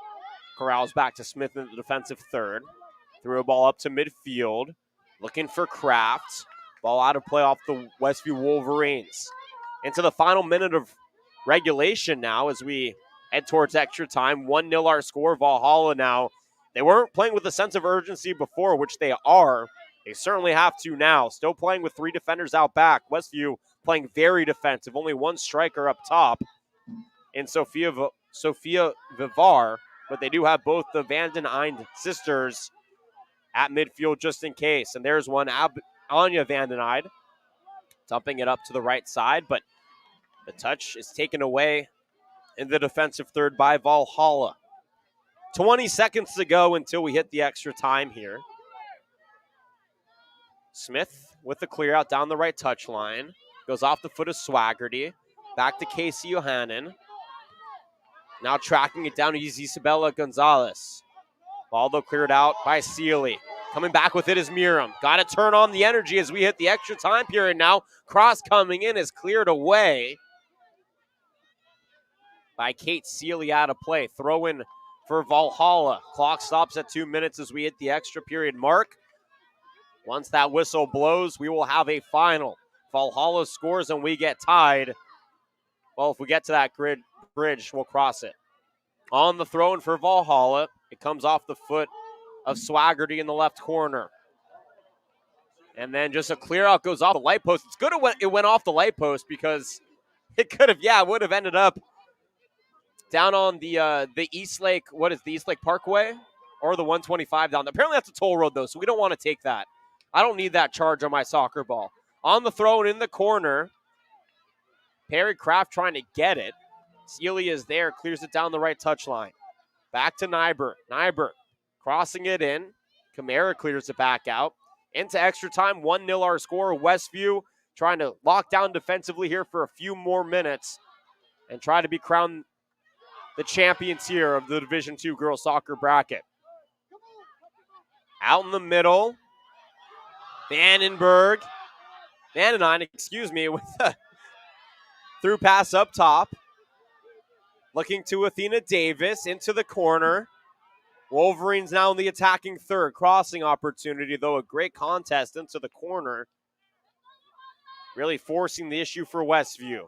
corrals back to Smith in the defensive third. Threw a ball up to midfield, looking for Kraft. Ball out of play off the Westview Wolverines. Into the final minute of regulation now as we head towards extra time. 1-0 our score. Valhalla now. They weren't playing with a sense of urgency before, which they are. They certainly have to now. Still playing with 3 defenders out back. Westview playing very defensive. Only 1 striker up top in Sophia Vivar. But they do have both the Vanden Eind sisters at midfield just in case. And there's one, Anya Vanden Eind, dumping it up to the right side. But the touch is taken away in the defensive third by Valhalla. 20 seconds to go until we hit the extra time here. Smith with the clear out down the right touchline. Goes off the foot of Swaggerty. Back to Casey Johannan. Now tracking it down to Isabella Gonzalez. Ball though cleared out by Sealy. Coming back with it is Miram. Got to turn on the energy as we hit the extra time period now. Cross coming in is cleared away by Kate Sealy out of play. Throw in for Valhalla. Clock stops at 2 minutes as we hit the extra period mark. Once that whistle blows, we will have a final. Valhalla scores and we get tied. Well, if we get to that bridge, we'll cross it. On the throw in for Valhalla. It comes off the foot of Swaggerty in the left corner. And then just a clear out goes off the light post. It's good it went off the light post because it could have, would have ended up down on the East Lake, what is the East Lake Parkway? Or the 125 down there. Apparently that's a toll road though, so we don't want to take that. I don't need that charge on my soccer ball. On the throw and in the corner. Perry Kraft trying to get it. Sealy is there, clears it down the right touchline. Back to Nyberg. Nyberg crossing it in. Kamara clears it back out. Into extra time, 1-0 our score. Westview trying to lock down defensively here for a few more minutes and try to be crowned the champions here of the Division II girls soccer bracket. Out in the middle, Vandenine, with a through pass up top. Looking to Athena Davis into the corner. Wolverines now in the attacking third. Crossing opportunity, though a great contest into the corner. Really forcing the issue for Westview.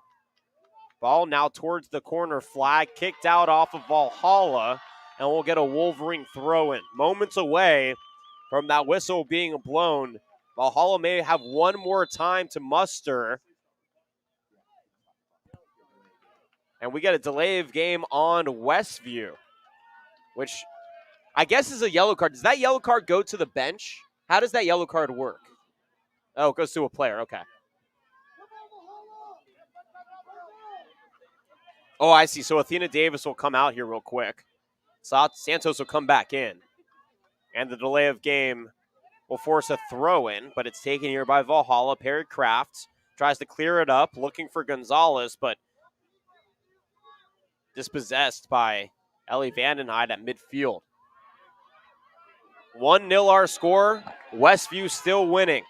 Ball now towards the corner flag. Kicked out off of Valhalla. And we'll get a Wolverine throw in. Moments away from that whistle being blown. Valhalla may have one more time to muster. And we get a delay of game on Westview, which I guess is a yellow card. Does that yellow card go to the bench? How does that yellow card work? Oh, it goes to a player. Okay. Oh, I see. So Athena Davis will come out here real quick. Santos will come back in. And the delay of game will force a throw in, but it's taken here by Valhalla. Perry Kraft tries to clear it up, looking for Gonzalez, but dispossessed by Ellie Vandenine at midfield. 1-0 our score. Westview still winning.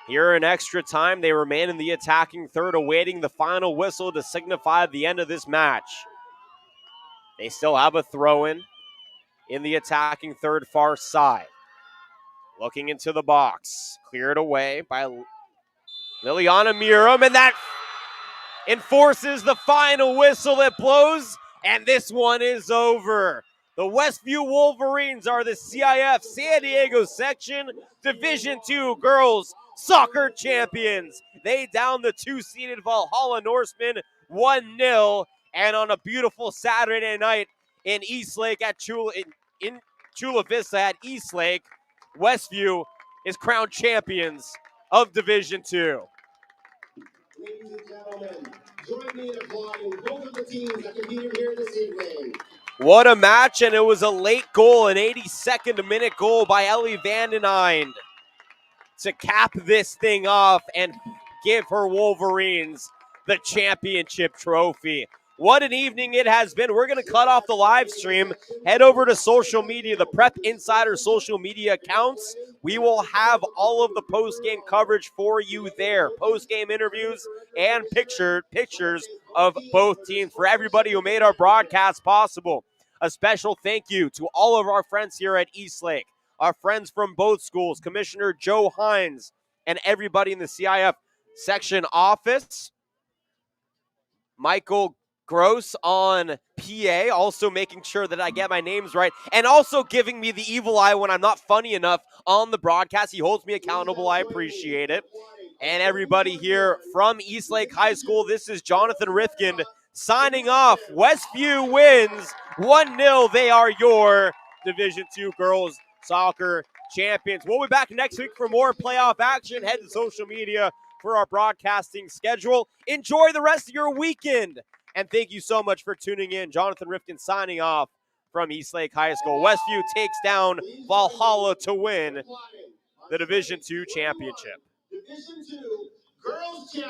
Here in extra time, they remain in the attacking third, awaiting the final whistle to signify the end of this match. They still have a throw-in in the attacking third far side. Looking into the box. Cleared away by Liliana Miram, and that enforces the final whistle that blows, and this one is over. The Westview Wolverines are the CIF San Diego Section Division II Girls Soccer Champions. They down the two-seeded Valhalla Norsemen 1-0, and on a beautiful Saturday night in Eastlake at Chula Vista at Eastlake, Westview is crowned champions of Division II. Ladies and gentlemen, join me in applauding both of the teams that competed here this evening. What a match, and it was a late goal, an 82nd minute goal by Ellie Vandenine to cap this thing off and give her Wolverines the championship trophy. What an evening it has been. We're going to cut off the live stream, head over to social media, the Prep Insider social media accounts. We will have all of the post-game coverage for you there. Post-game interviews and pictures of both teams for everybody who made our broadcast possible. A special thank you to all of our friends here at Eastlake, our friends from both schools, Commissioner Joe Hines, and everybody in the CIF section office. Michael Gross on PA, also making sure that I get my names right, and also giving me the evil eye when I'm not funny enough on the broadcast. He holds me accountable. I appreciate it. And everybody here from Eastlake High School, this is Jonathan Rifkind signing off. Westview wins 1-0. They are your Division II Girls Soccer Champions. We'll be back next week for more playoff action. Head to social media for our broadcasting schedule. Enjoy the rest of your weekend. And thank you so much for tuning in. Jonathan Rifkind signing off from Eastlake High School. Westview takes down Valhalla to win the Division II championship. Division II Girls Championship.